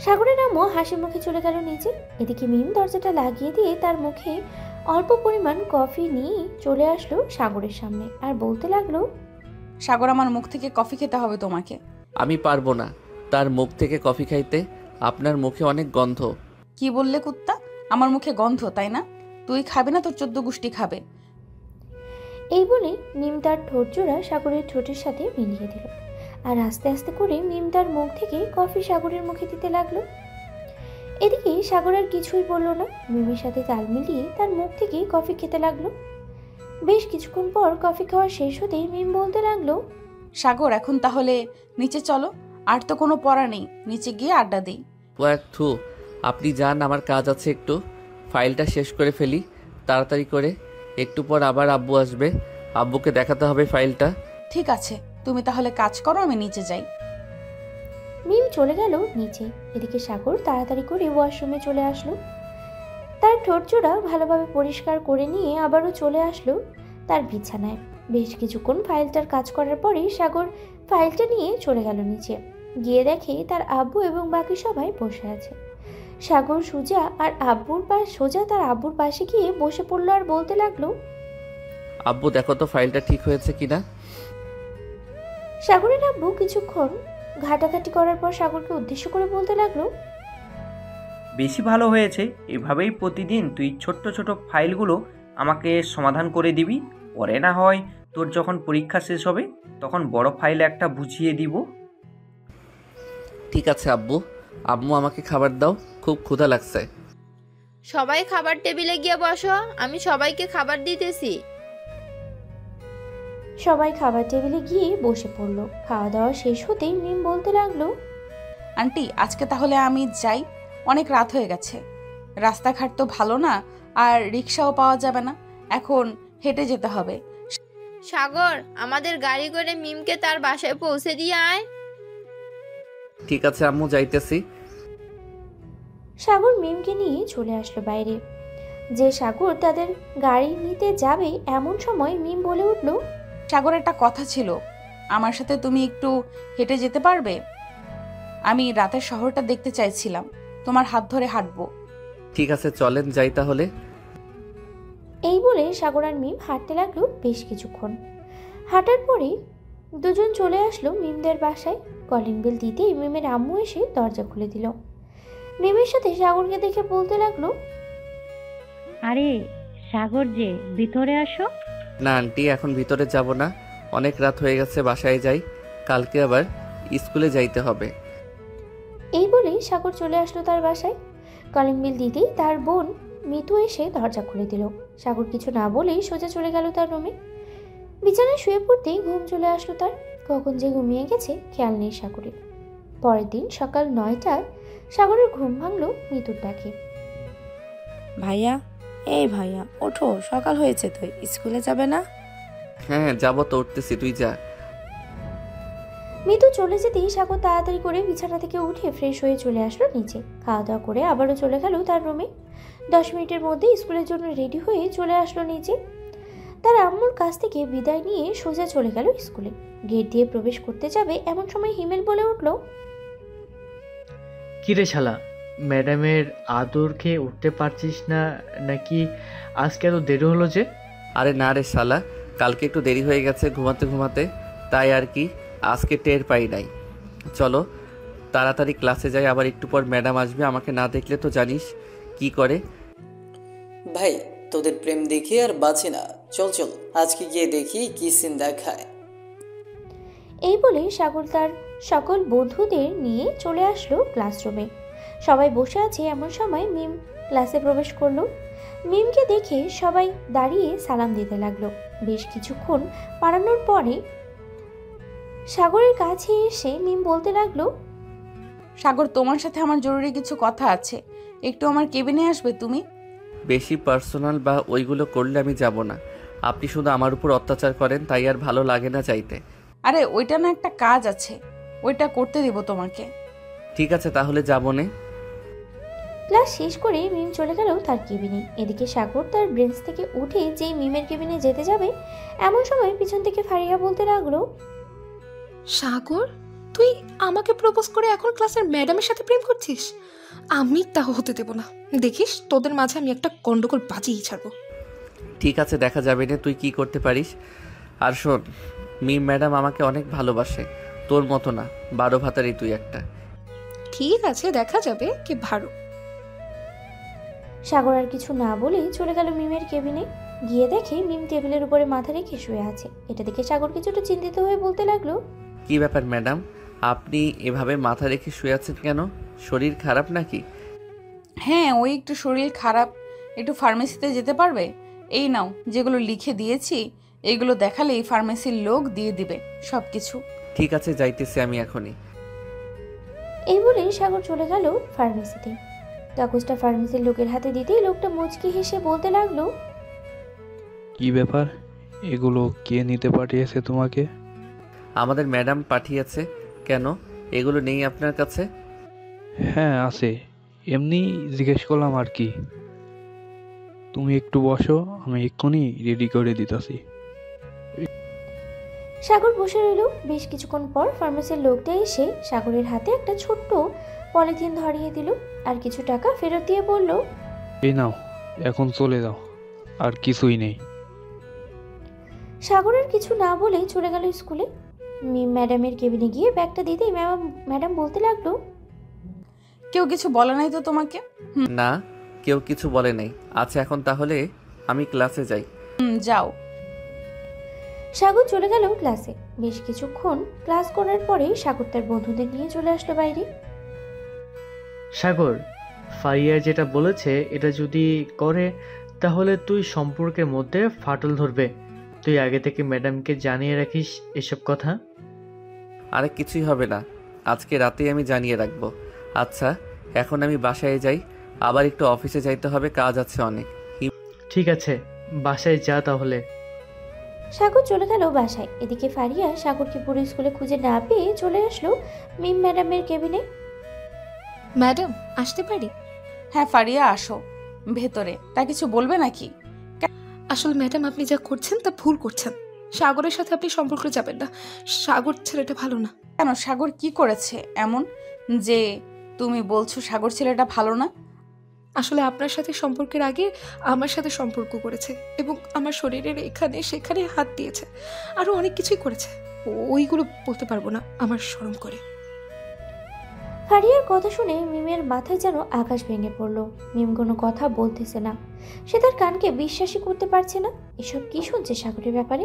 সাগরের আম্মু হাসি মুখে চলে গেল নিচে। এদিকে মিম দরজাটা লাগিয়ে দিয়ে তার মুখে অল্প পরিমাণ কফি নিয়ে চলে আসলো সাগরের সামনে আর বলতে লাগলো, সাগর, আমার মুখ থেকে কফি খেতে হবে তোমাকে। আমি পারবো না তার মুখ থেকে কফি খাইতে, আপনার মুখে অনেক গন্ধ। কি বললে কুত্তা? আমার মুখে গন্ধ, তাই না? তুই খাবে না, তোর 14 গোষ্ঠী খাবে। এই বলে মিম তার ঠোঁট জোড়া সাগরের ঠোঁটের সাথে মিলিয়ে দিল আর আস্তে আস্তে করে মিম তার মুখ থেকে কফি সাগরের মুখে দিতে লাগলো। এদিকে সাগর আর কিছুই বলল না, মিমের সাথে তাল মিলিয়ে তার মুখ থেকে কফি খেতে লাগলো। বেশ কিছুক্ষণ পর কফি খাওয়া শেষ হতেই মিম বলতে লাগলো, সাগর, এখন তাহলে নিচে চলো, আর তো কোনো পড়া নেই, নিচে গিয়ে আড্ডা দিই। ও এক থু, আপনি যান, আমার কাজ আছে একটু। ফাইলটা শেষ করে ফেলি তাড়াতাড়ি করে। একটু পর আবার আব্বু আসবে, আব্বুকে দেখাতে হবে ফাইলটা। ঠিক আছে, তুমি তাহলে কাজ করো, আমি নিচে যাই। মিম চলে গেল নিচে। এদিকে সাগর তাড়াতাড়ি করে ওয়াশরুমে চলে আসলো। তার ঠোঁটজোড়া ভালোভাবে পরিষ্কার করে নিয়ে আবারও চলে আসলো তার বিছানায়। বেশ কিছুক্ষণ ফাইলটার কাজ করার পরেই সাগর ফাইলটা নিয়ে চলে গেল নিচে। গিয়ে দেখে তার আব্বু এবং বাকি সবাই বসে আছে। সাগর সোজা তার আব্বুর পাশে গিয়ে বসে পড়লো আর বলতে লাগলো, আব্বু দেখো তো ফাইলটা ঠিক হয়েছে কিনা। সাগরের আব্বু কিছুক্ষণ ঘাটাঘাটি করার পর সাগরকে উদ্দেশ্য করে বলতে লাগলো, বেশি ভালো হয়েছে। এভাবেই প্রতিদিন তুই ছোট্ট ছোট ফাইলগুলো আমাকে সমাধান করে দিবি। পরে না হয় তোর যখন পরীক্ষা শেষ হবে তখন বড় ফাইল একটা বুঝিয়ে দিব। ঠিক আছে আব্বু। আম্মু আমাকে খাবার দাও, খুব ক্ষুধা লাগছে। সবাই খাবার টেবিলে গিয়ে বসো, আমি সবাইকে খাবার দিতেছি। সবাই খাবার টেবিলে গিয়ে বসে পড়লো। খাওয়া দাওয়া শেষ হতেই মিম বলতে লাগলো, আন্টি, আজকে তাহলে আমি যাই, অনেক রাত হয়ে গেছে। রাস্তাঘাট তো ভালো না, আর রিক্সাও পাওয়া যাবে না, এখন হেঁটে যেতে হবে। সাগর, আমাদের গাড়ি করে মিমকে তার বাসায় পৌঁছে দিয়ে আয়। ঠিক আছে আম্মু, যাইতেছি। সাগর মিমকে নিয়ে চলে আসলো বাইরে। যে সাগর তাদের গাড়ি নিতে যাবে এমন সময় মিম বলে উঠল, সাগর, একটা কথা ছিল, আমার সাথে তুমি একটু হেঁটে যেতে পারবে? আমি রাতের শহরটা দেখতে চাইছিলাম, তোমার হাত ধরে হাঁটবো। ঠিক আছে, চলেন যাই তাহলে। এই বলে সাগর আর মিম হাঁটতে লাগলো বেশ কিছুক্ষণ। হাঁটার পরে দুজন চলে আসলো মিমদের বাসায়। কলিং বেল দিতেই মিমের আম্মু এসে দরজা খুলে দিল। মিমের সাথে সাগরকে দেখে বলতে লাগলো, আরে সাগর যে, ভিতরে আসো। না আন্টি, এখন ভিতরে যাব না, অনেক রাত হয়ে গেছে, বাসায় যাই, কালকে আবার স্কুলে যাইতে হবে। এই বলে সাগর চলে আসলো তার বাসায়। কলিং বেল দিতেই তার বোন মিতু এসে দরজা খুলে দিল। সাগর কিছু না বলেই সোজা চলে গেল তার রুমে। বিছানায় শুয়ে পড়তেই ঘুম চলে আসলো তার। কখন যে ঘুমিয়ে গেছে খেয়াল নেই সাগরের। পরের দিন সকাল 9টায় সাগরের ঘুম ভাঙলো মিতুর ডাকে। ভাইয়া, এই ভাইয়া ওঠো, সকাল হয়েছে তো, স্কুলে যাবে না? হ্যাঁ যাবো তো, উঠতেছি, তুই যা। মিতু চলে যেতেই সাগর তাড়াতাড়ি করে বিছানা থেকে উঠে ফ্রেশ হয়ে চলে আসলো নিচে। খাওয়া দাওয়া করে আবারও চলে গেল তার রুমে। 10 মিনিটের মধ্যে স্কুলের জন্য রেডি হয়ে চলে আসলো নিচে। তার আম্মুর কাছ থেকে বিদায় নিয়ে সোজা চলে গেল স্কুলে। গেট দিয়ে প্রবেশ করতে যাবে এমন সময় হিমেল বলে উঠল, কিরে শালা, ম্যাডামের আদর খেয়ে উঠতে পারছিস না নাকি? আজকে এত দেরি হলো যে? আরে না রে শালা, কালকে একটু দেরি হয়ে গেছে ঘুমাতে ঘুমাতে, তাই আর কি, আজকে টের পাই নাই। চলো তাড়াতাড়ি ক্লাসে যাই, আবার একটু পর ম্যাডাম আসবে, আমাকে না দেখলে তো জানিস কি করে। ভাই, তোদের প্রেম দেখি আর বাঁচে না। চল চল, আজকে গিয়ে দেখি কি সিন দেখায়। এই বলে সাগর তার সকল বন্ধুদের নিয়ে চলে আসলো ক্লাসরুমে। সবাই বসে আছে এমন সময় মিম ক্লাসে প্রবেশ করলো। মিমকে দেখে সবাই দাঁড়িয়ে সালাম দিতে লাগলো। বেশ কিছুক্ষণ পাড়ানোর পরে সাগরের কাছে এসে মিম বলতে লাগলো, সাগর, তোমার সাথে আমার জরুরি কিছু কথা আছে, একটু আমার কেবিনে আসবে তুমি? বেশি পার্সোনাল বা ওইগুলো করলে আমি যাব না। আপনি শুধু আমার উপর অত্যাচার করেন, তাই আর ভালো লাগে না চাইতে। আরে ওইটা না, একটা কাজ আছে, ওইটা করতে দেব তোমাকে। ঠিক আছে তাহলে যাব নে। ক্লাস শেষ করে মিম চলে গেল তার কেবিনে। এদিকে সাগর তার বেঞ্চ থেকে উঠে যেই মিমের কেবিনে যেতে যাবে এমন সময় পিছন থেকে ফারিয়া বলতে লাগলো, সাগর, তুই আমাকে প্রপোজ করে এখন ক্লাসের ম্যাডামের সাথে প্রেম করছিস? আমি তা হতে দেব না। দেখিস তোদের মাঝে আমি একটা গন্ডগোল বাজিয়ে ছাড়বো। ঠিক আছে, দেখা যাবে না তুই কি করতে পারিস। আর শোন, মিম ম্যাডাম আমাকে অনেক ভালোবাসে, তোর মতো না, 12 ভাতারই তুই একটা। ঠিক আছে, দেখা যাবে কে ভালো। সাগর আর কিছু না বলে চলে গেল মিমের কেবিনে। গিয়ে দেখে মিম টেবিলের উপরে মাথা রেখে শুয়ে আছে। এটা দেখে সাগর কিছুটা চিন্তিত হয়ে বলতে লাগলো, কি ব্যাপার ম্যাডাম, আপনি এভাবে মাথা রেখে শুয়ে আছেন কেন? শরীর খারাপ নাকি? হ্যাঁ, ওই একটু শরীর খারাপ, একটু ফার্মেসিতে যেতে পারবে? এই নাও, যেগুলো লিখে দিয়েছি এগুলো দেখালেই ফার্মেসির লোক দিয়ে দিবে সব কিছু। ঠিক আছে, যাইতেছি আমি এখনই। এই বলে সাগর চলে গেল ফার্মেসিতে। কাগজটা ফার্মেসির লোকের হাতে দিতেই লোকটা মুচকি হেসে বলতে লাগলো, কি ব্যাপার, এগুলো কে নিতে পাঠিয়েছে তোমাকে? আমাদের ম্যাডাম পাঠিয়েছে। কেন, এগুলো নেই আপনার কাছে? হ্যাঁ আছে, এমনি জিজ্ঞেস করলাম আর কি। তুমি একটু বসো, আমি এক্ষুনি রেডি করে দিতেছি। সাগর বসে রইল। বেশ কিছুক্ষণ পর ফার্মেসির লোকটা এসে সাগরের হাতে একটা ছোট্ট পলিথিন ধরিয়ে দিল আর কিছু টাকা ফেরত দিয়ে বলল, এই নাও, এখন চলে যাও, আর কিছুই নেই। সাগরের কিছু না বলে চলে গেল স্কুলে। মিম ম্যাডামের কেবিনে গিয়ে ব্যাগটা দিতেই ম্যাডাম বলতে লাগলো, কেউ কিছু বলে নাই তো তোমাকে? না, কেউ কিছু বলে নাই। আচ্ছা, এখন তাহলে আমি ক্লাসে যাই। যাও। সাগর চলে গেল ক্লাসে। বেশ কিছুক্ষণ ক্লাস করার পরে সাগর তার বন্ধুদের নিয়ে চলে আসলো বাইরে। সাগর, ফারিয়া যেটা বলেছে এটা যদি করে তাহলে তুই সম্পর্কের মধ্যে ফাটল ধরবে। তুই আগে থেকে ম্যাডামকে জানিয়ে রাখিস এসব কথা। আরে কিছুই হবে না, আজকে রাতেই আমি জানিয়ে রাখবো। আচ্ছা, এখন আমি বাসায় যাই, আবার একটু অফিসে যাইতে হবে, কাজ আছে অনেক। ঠিক আছে, বাসায় যা তাহলে। সাগর চলে গেল বাসায়। এদিকে ফারিয়া সাগরকে পুরো স্কুলে খুঁজে না পেয়ে চলে আসলো মিম ম্যাডামের কেবিনে। ম্যাডাম, আসতে পারি? হ্যাঁ ফারিয়া, আসো ভেতরে। তা কিছু বলবে নাকি? আসলে ম্যাডাম, আপনি যা করছেন তা ভুল করছেন। সাগরের সাথে আপনি সম্পর্কে যাবেন না। সাগর ছেলেটা ভালো না। কেন, সাগর কি করেছে এমন যে তুমি বলছো সাগর ছেলেটা ভালো না? আসলে আপনার সাথে সম্পর্কের আগে আমার সাথে সম্পর্ক করেছে এবং আমার শরীরের এখানে সেখানে হাত দিয়েছে, আরো অনেক কিছুই করেছে। ওইগুলো বলতে পারবো না, আমার শরম করে। ফারিয়ার কথা শুনে মিমের মাথায় যেন আকাশ ভেঙে পড়লো। মিম কোনো কথা বলতেছে না। সে তার কানকে বিশ্বাসই করতে পারছে না। এসব কি শুনছে সাগরের ব্যাপারে?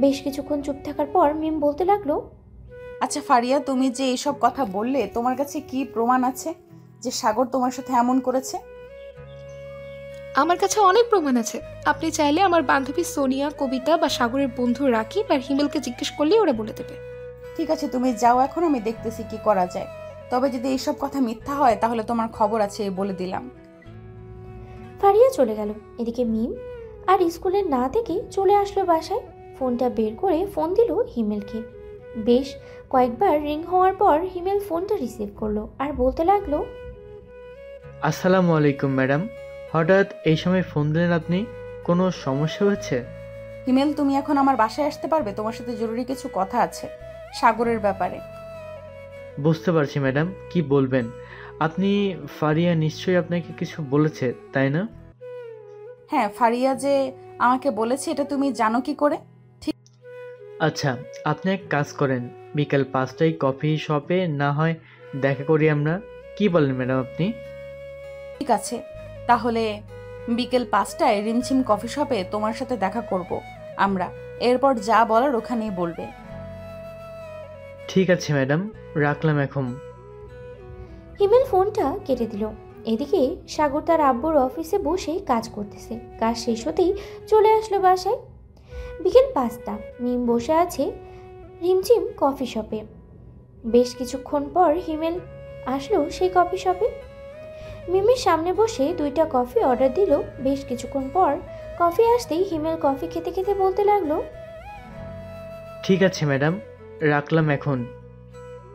বেশ কিছুক্ষণ চুপ থাকার পর মিম বলতে লাগলো, আচ্ছা ফারিয়া, তুমি যে এইসব কথা বললে, তোমার কাছে কি প্রমাণ আছে যে সাগর তোমার সাথে এমন করেছে? আমার কাছে অনেক প্রমাণ আছে। আপনি চাইলে আমার বান্ধবী সোনিয়া, কবিতা বা সাগরের বন্ধু রাকিব আর হিমেলকে জিজ্ঞেস করলেই ওরা বলে দেবে। ঠিক আছে, তুমি যাও, এখন আমি দেখতেছি কি করা যায়। তবে যদি এইসব কথা মিথ্যা হয় তাহলে তোমার খবর আছে, বলে দিলাম। ফারিয়া চলে গেল। এদিকে মিম আর স্কুলে না থেকে চলে আসলো বাসায়। ফোনটা বের করে ফোন দিল হিমেলকে। বেশ কয়েকবার রিং হওয়ার পর হিমেল ফোনটা রিসিভ করলো আর বলতে লাগলো, আসসালামু আলাইকুম ম্যাডাম, হঠাৎ এই সময় ফোন দিলেন আপনি? কোনো সমস্যা হচ্ছে? হিমেল, তুমি এখন আমার বাসায় আসতে পারবে? তোমার সাথে জরুরি কিছু কথা আছে সাগরের ব্যাপারে। বুঝতে পারছি ম্যাডাম, কি বলবেন আপনি? ফারিয়া নিশ্চয়ই আপনাকে কিছু বলেছে, তাই না? হ্যাঁ, ফারিয়া যে আমাকে বলেছে এটা তুমি জানো কি করে? আচ্ছা, আপনি এক কাজ করেন, বিকাল 5টায় কফি শপে না হয় দেখা করি আমরা। কি বলেন ম্যাডাম আপনি? ঠিক আছে, তাহলে বিকেল 5টায় রিমঝিম কফি শপে তোমার সাথে দেখা করব আমরা। এরপর যা বলার ওখানেই বলবে। ঠিক আছে ম্যাডাম, রাখলাম এখন। হিমেল ফোনটা কেটে দিল। এদিকে সাগর তার আব্বুর অফিসে বসে কাজ করতেছে। কাজ শেষ হতেই চলে আসলো বাসায়। বিকেল 5টা। মিম বসে আছে রিমঝিম কফি শপে। বেশ কিছুক্ষণ পর হিমেল আসলো সেই কফি শপে। মিমের সামনে বসে 2টা কফি অর্ডার দিল। বেশ কিছুক্ষণ পর কফি আসতেই হিমেল কফি খেতে খেতে বলতে লাগলো, ঠিক আছে ম্যাডাম, রাখলাম এখন।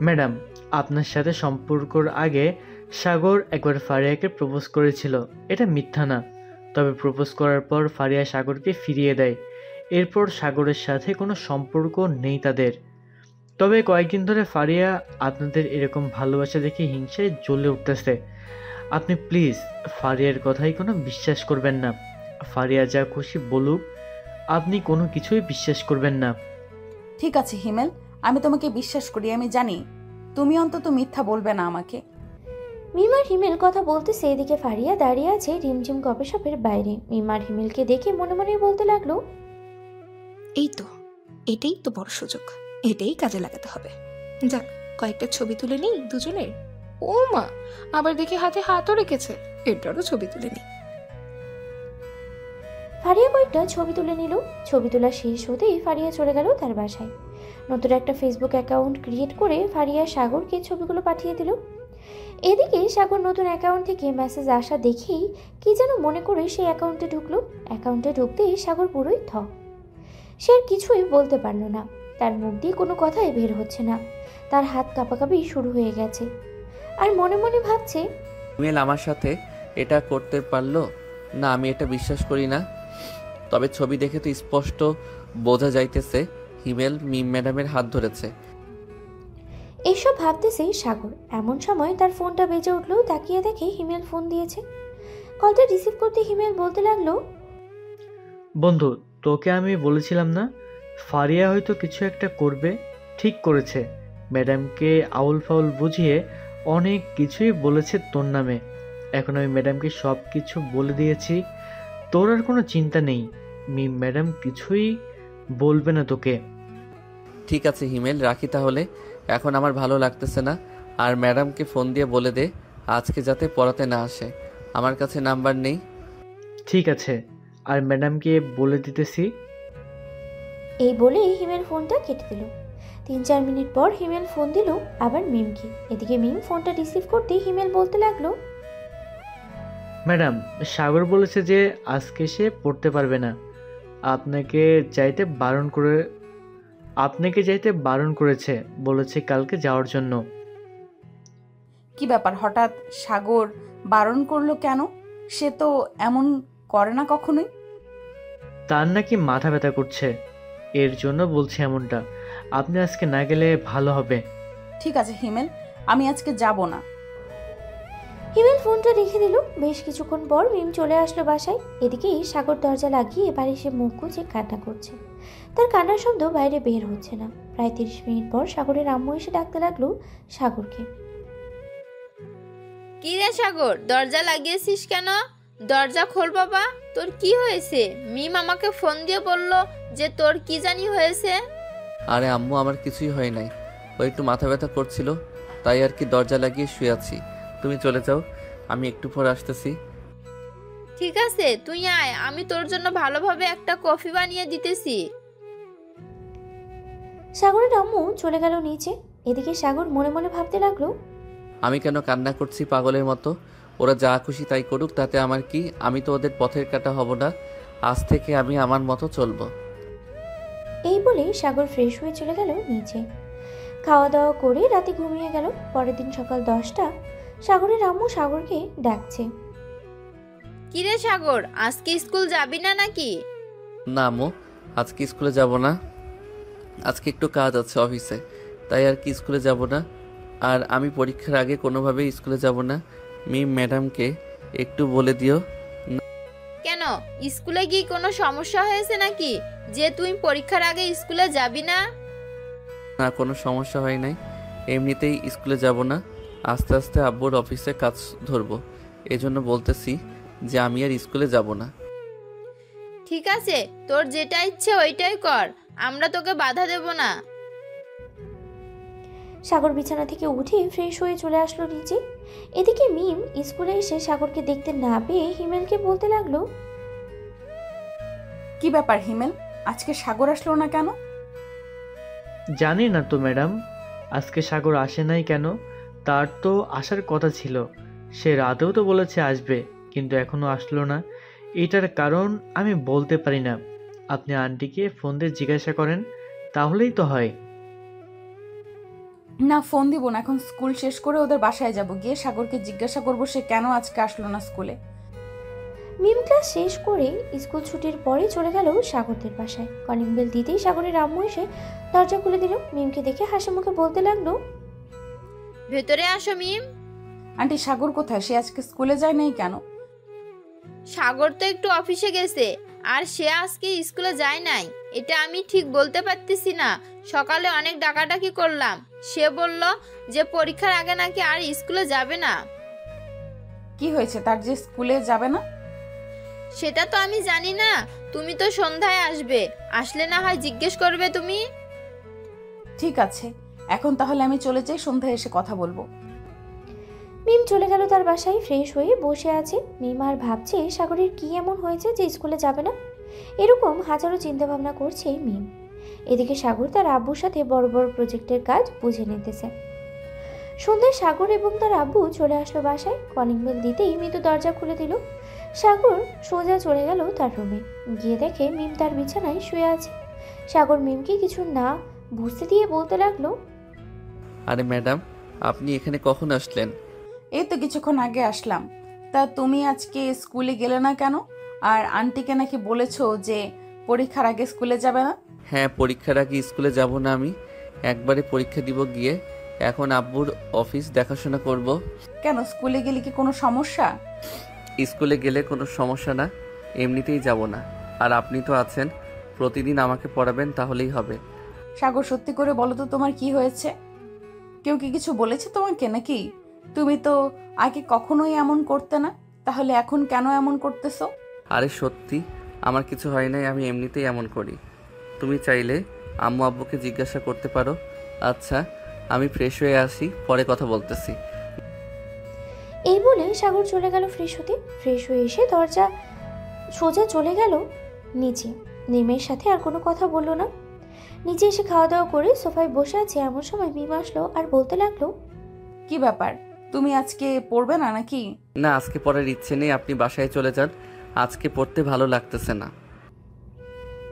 ম্যাডাম, আপনার সাথে সম্পর্কর আগে সাগর একবার ফারিয়াকে প্রপোজ করেছিল, এটা মিথ্যা না। তবে প্রপোজ করার পর ফারিয়া সাগরকে ফিরিয়ে দেয়। এরপর সাগরের সাথে কোনো সম্পর্ক নেই তাদের। তবে কয়েকদিন ধরে ফারিয়া আপনাদের এরকম ভালোবাসা দেখে হিংসায় জ্বলে উঠতেছে। আপনি প্লিজ ফারিয়ার কথাই কোনো বিশ্বাস করবেন না। ফারিয়া যা খুশি বলুক, আপনি কোনো কিছুই বিশ্বাস করবেন না। ঠিক আছে হিমেল, আমি তোমাকে বিশ্বাস করি। আমি জানি তুমি অন্তত মিথ্যা বলবে না আমাকে। মিম আর হিমেল কথা বলতেছে। এদিকে ফারিয়া দাঁড়িয়ে আছে রিমঝিম কফি শপের বাইরে। মিম আর হিমেলকে দেখে মনে মনে বলতে লাগলো, এই তো, এটাই তো বড় সুযোগ, এটাই কাজে লাগাতে হবে। যাক, কয়েকটা ছবি তুলে নিই দুজনের। ও মা, আবার দেখি হাতে হাতও রেখেছে, এটারও ছবি তুলে নিই। ফারিয়া কয়েকটা ছবি তুলে নিল। ছবি তোলা শেষ হতেই ফারিয়া চলে গেল তার বাসায়। নতুন একটা ফেসবুক অ্যাকাউন্ট ক্রিয়েট করে ফারিয়া সাগরকে ছবিগুলো পাঠিয়ে দিল। এদিকে সাগর নতুন অ্যাকাউন্ট থেকে মেসেজ আসা দেখেই কি যেন মনে করে সে অ্যাকাউন্টে ঢুকলো। অ্যাকাউন্টে ঢুকতেই সাগর পুরোই থ। সে আর কিছুই বলতে পারল না। তার মুখ দিয়ে কোনো কথাই বের হচ্ছে না। তার হাত কাঁপাকাঁপি শুরু হয়ে গেছে। আর মনে মনে ভাবছে, হিমেল আমার সাথে এটা করতে পারলো না, আমি এটা বিশ্বাস করি না। তবে ছবি দেখে তো স্পষ্ট বোঝা যাইতেছে হিমেল মিম ম্যাডামের হাত ধরেছে। এইসব ভাবতেছে সাগর। এমন সময় তার ফোনটা বেজে উঠলো। তাকিয়ে দেখে হিমেল ফোন দিয়েছে। কলটা রিসিভ করতে হিমেল বলতে লাগলো, বন্ধু, তোকে আমি বলেছিলাম না ফারিয়া হয়তো কিছু একটা করবে। ঠিক করেছে। ম্যাডামকে আউল ফাউল বুঝিয়ে অনেক কিছুই বলেছে তোর নামে। এখন আমি ম্যাডামকে সব কিছু বলে দিয়েছি। তোর আর কোনো চিন্তা নেই। মিম ম্যাডাম কিছুই বলবে না তোকে। ঠিক আছে হিমেল, রাখি তাহলে। এখন আমার ভালো লাগতেছে না। আর ম্যাডামকে ফোন দিয়ে বলে দে আজকে যাতে পড়াতে না আসে। আমার কাছে নাম্বার নেই। ঠিক আছে, আর ম্যাডামকে বলে দিতেছি। এই বলেই হিমেল ফোনটা কেটে দিল। 3-4 মিনিট পর হিমেল ফোন দিল আবার মিমকে। এদিকে মিম ফোনটা রিসিভ করতেই হিমেল বলতে লাগলো, ম্যাডাম, সাগর বলেছে যে আজকে সে পড়তে পারবে না। আপনাকে যাইতে বারণ করেছে। বলেছে কালকে যাওয়ার জন্য। কি ব্যাপার, হঠাৎ সাগর বারণ করলো কেন? সে তো এমন করে না কখনোই। তার নাকি মাথা ব্যথা করছে, এর জন্য বলছে এমনটা। আপনি আজকে না গেলে ভালো হবে। ঠিক আছে হিমেল, আমি আজকে যাব না। হিমেল ফোনটা রেখে দিল। বেশ কিছুক্ষণ পর মিম চলে আসলো বাসায়। এদিকেই সাগর দরজা লাগিয়ে এবার এসে মুখ গুজে কান্না করছে। তার কান্নার শব্দ বাইরে বের হচ্ছে না। প্রায় 30 মিনিট পর সাগরের আম্মু এসে ডাকতে লাগলো সাগরকে। কি রে সাগর, দরজা লাগিয়েছিস কেন? দরজা খোল বাবা, তোর কি হয়েছে? মিম আমাকে ফোন দিয়ে বলল যে তোর কি জানি হয়েছে। আরে আম্মু, আমার কিছুই হয় নাই। ও একটু মাথা ব্যথা করছিল, তাই আর কি দরজা লাগিয়ে শুয়ে আছি। তুমি চলে যাও, আমি একটু পর আসতেছি। ঠিক আছে, তুই আয়, আমি তোর জন্য ভালোভাবে একটা কফি বানিয়ে দিতেছি। সাগরের আম্মু চলে গেল নিচে। এদিকে সাগর মনে মনে ভাবতে লাগলো, আমি কেন কান্না করছি পাগলের মতো? ওরা যা খুশি তাই করুক, তাতে আমার কি? আমি তো ওদের পথের কাটা হব না। আজ থেকে আমি আমার মতো চলবো। এই বলে সাগর ফ্রেশ হয়ে চলে গেল নিচে। খাওয়া দাওয়া করে রাতে ঘুমিয়ে গেল। পরের দিন সকাল 10টা। সাগরের আম্মু সাগরকে ডাকছে। কি রে সাগর, আজকে স্কুল যাবি না নাকি? না আম্মু, আজকে স্কুলে যাব না। আজকে একটু কাজ আছে অফিসে, তাই আর কি স্কুলে যাব না। আর আমি পরীক্ষার আগে কোনোভাবেই স্কুলে যাব না। মিম ম্যাডামকে একটু বলে দিও। কেন, স্কুলে কি কোনো সমস্যা হয়েছে নাকি যে তুই পরীক্ষার আগে স্কুলে যাবি না? না, কোনো সমস্যা হয় নাই। এমনিতেই স্কুলে যাব না। আস্তে আস্তে আব্বুর অফিসে কাজ ধরবো, এজন্য বলতেছি যে আমি আর স্কুলে যাব না। ঠিক আছে, তোর যেটা ইচ্ছে ওইটাই কর, আমরা তোকে বাধা দেব না। সাগর বিছানা থেকে উঠে ফ্রেশ হয়ে চলে আসলো নিচে। এদিকে মিম স্কুলে এসে সাগরকে দেখতে না পেয়ে হিমেলকে বলতে লাগলো, কি ব্যাপার হিমেল, আজকে সাগর আসলো না কেন? জানি না তো ম্যাডাম, আজকে সাগর আসে নাই কেন। তার তো আসার কথা ছিল। সে রাতেও তো বলেছে আসবে, কিন্তু এখনো আসলো না। এটার কারণ আমি বলতে পারি না। আপনি আন্টিকে ফোন দিয়ে জিজ্ঞাসা করেন, তাহলেই তো হয়। না, ফোন দিব না। এখন স্কুল শেষ করে ওদের বাসায় যাব, গিয়ে সাগরকে জিজ্ঞাসা করবো সে কেন আজকে আসলো না স্কুলে। মিম ক্লাস শেষ করে স্কুল ছুটির পরে চলে গেল সাগরদের বাসায়। কলিং বেল দিতেই সাগরের আম্মু এসে দরজা খুলে দিল। মিমকে দেখে হাসি মুখে বলতে লাগলো, ভেতরে আসো মিম। আন্টি, সাগর কোথায়? সে আজকে স্কুলে যায় নাই কেন? সাগর তো একটু অফিসে গেছে, আর সে আজকে স্কুলে যায় নাই এটা আমি ঠিক বলতে পারতেছি না। সকালে অনেক ডাকাডাকি করলাম, সে বলল যে পরীক্ষার আগে নাকি আর স্কুলে যাবে না। কি হয়েছে তার যে স্কুলে যাবে না? সেটা তো আমি জানি না, তুমি তো সন্ধ্যায় আসবে, আসলে না হয় জিজ্ঞেস করবে তুমি। ঠিক আছে, এখন তাহলে আমি চলে যাই, সন্ধ্যায় এসে কথা বলবো। মিম চলে গেল তার বাসায়। ফ্রেশ হয়ে বসে আছে মিম আর ভাবছে সাগরের কি এমন হয়েছে যে স্কুলে যাবে না। এরকম হাজারো চিন্তা ভাবনা করছে মিম। এদিকে সাগর তার আব্বুর সাথে বড় বড় প্রজেক্টের কাজ বুঝে নিতেছে। সন্ধ্যায় সাগর এবং তার আব্বু চলে আসলো বাসায়। কলিং বেল দিতেই মিতু দরজা খুলে দিল। সাগর সোজা চলে গেল তার রুমে। গিয়ে দেখে মিম তার বিছানায় শুয়ে আছে। সাগর মিমকে কিছু না বুঝতে দিয়ে বলতে লাগলো, আরে ম্যাডাম, আপনি এখানে কখন আসলেন? এই তো কিছুক্ষণ আগে আসলাম। তা তুমি আজকে স্কুলে গেলে না কেন? আর আন্টিকে নাকি বলেছো যে পরীক্ষার আগে স্কুলে যাবে না? হ্যাঁ, পরীক্ষার আগে স্কুলে যাব না আমি, একবারে পরীক্ষা দিব গিয়ে। এখন আব্বুর অফিস দেখাশোনা করব। কেন, স্কুলে গেলে কি কোনো সমস্যা? স্কুলে গেলে কোনো সমস্যা না, এমনিতেই যাব না। আর আপনি তো আছেন, প্রতিদিন আমাকে পড়াবেন, তাহলেই হবে। সাগর, সত্যি করে বলো তো তোমার কি হয়েছে? কেউ কি কিছু বলেছে তোমাকে নাকি? তুমি তো আগে কখনোই এমন করতে না, তাহলে এখন কেন এমন করতেছো? আরে সত্যি আমার কিছু হয় নাই, আমি এমনিতেই এমন করি। তুমি চাইলে আম্মু আব্বুকে জিজ্ঞাসা করতে পারো। আচ্ছা, আমি ফ্রেশ হয়ে আসি, পরে কথা বলতেছি। এই বলে সাগর চলে গেল ফ্রেশ হতে। ফ্রেশ হয়ে এসে দরজা সোজা চলে গেল নিচে। নিমের সাথে আর কোনো কথা বললো না। নিচে এসে খাওয়া দাওয়া করে সোফায় বসে আছে এমন সময় মিম আসলো আর বলতে লাগলো, কি ব্যাপার, তুমি আজকে পড়বে না নাকি? না, আজকে পড়ার ইচ্ছে নেই, আপনি বাসায় চলে যান, আজকে পড়তে ভালো লাগতেছে না।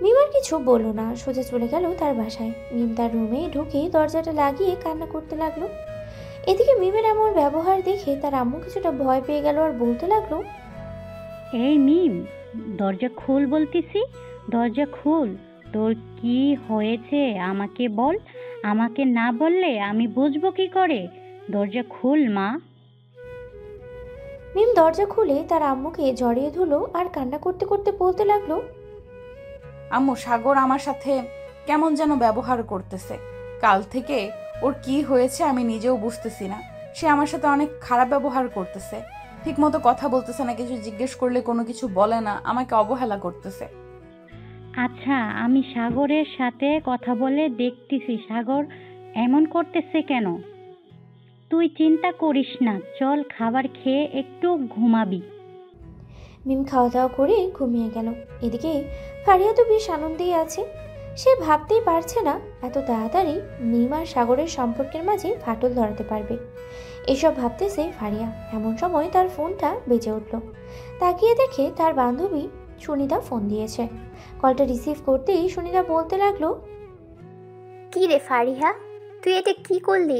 মিম আর কিছু বললো না, সোজা চলে গেল তার বাসায়। মিম তার রুমে ঢুকে দরজাটা লাগিয়ে কান্না করতে লাগলো। এদিকে মিমের এমন ব্যবহার দেখে তার আম্মু কিছুটা ভয় পেয়ে গেল আর বলতে লাগলো, এই মিম, দরজা খুল বলতেছি, দরজা খুল। তোর কি হয়েছে আমাকে বল, আমাকে না বললে আমি বুঝবো কি করে? দরজা খুল মা। মিম দরজা খুলে তার আম্মুকে জড়িয়ে ধরলো আর কান্না করতে করতে বলতে লাগলো, আম্মু, সাগর আমার সাথে কেমন যেন ব্যবহার করতেছে। কাল থেকে ওর কি হয়েছে আমি নিজেও বুঝতেছি না। সে আমার সাথে অনেক খারাপ ব্যবহার করতেছে, ঠিক মতো কথা বলতেছে না, কিছু জিজ্ঞেস করলে কোনো কিছু বলে না, আমাকে অবহেলা করতেছে। আচ্ছা, আমি সাগরের সাথে কথা বলে দেখতেছি সাগর এমন করতেছে কেন। তুই চিন্তা করিস না, চল খাবার খেয়ে একটু ঘুমাবি। মিম খাওয়া দাওয়া করে ঘুমিয়ে গেল। এদিকে ফারিয়া তো বেশ আনন্দেই আছে। সে ভাবতেই পারছে না এত তাড়াতাড়ি মিম আর সাগরের সম্পর্কের মাঝে ফাটল ধরাতে পারবে। এসব ভাবতেছে ফারিয়া। এমন সময় তার ফোনটা বেজে উঠল। তাকিয়ে দেখে তার বান্ধবী সুনিতা ফোন দিয়েছে। কলটা রিসিভ করতেই সুনিতা বলতে লাগলো, কি রে ফারিহা, তুই এটা কি করলি?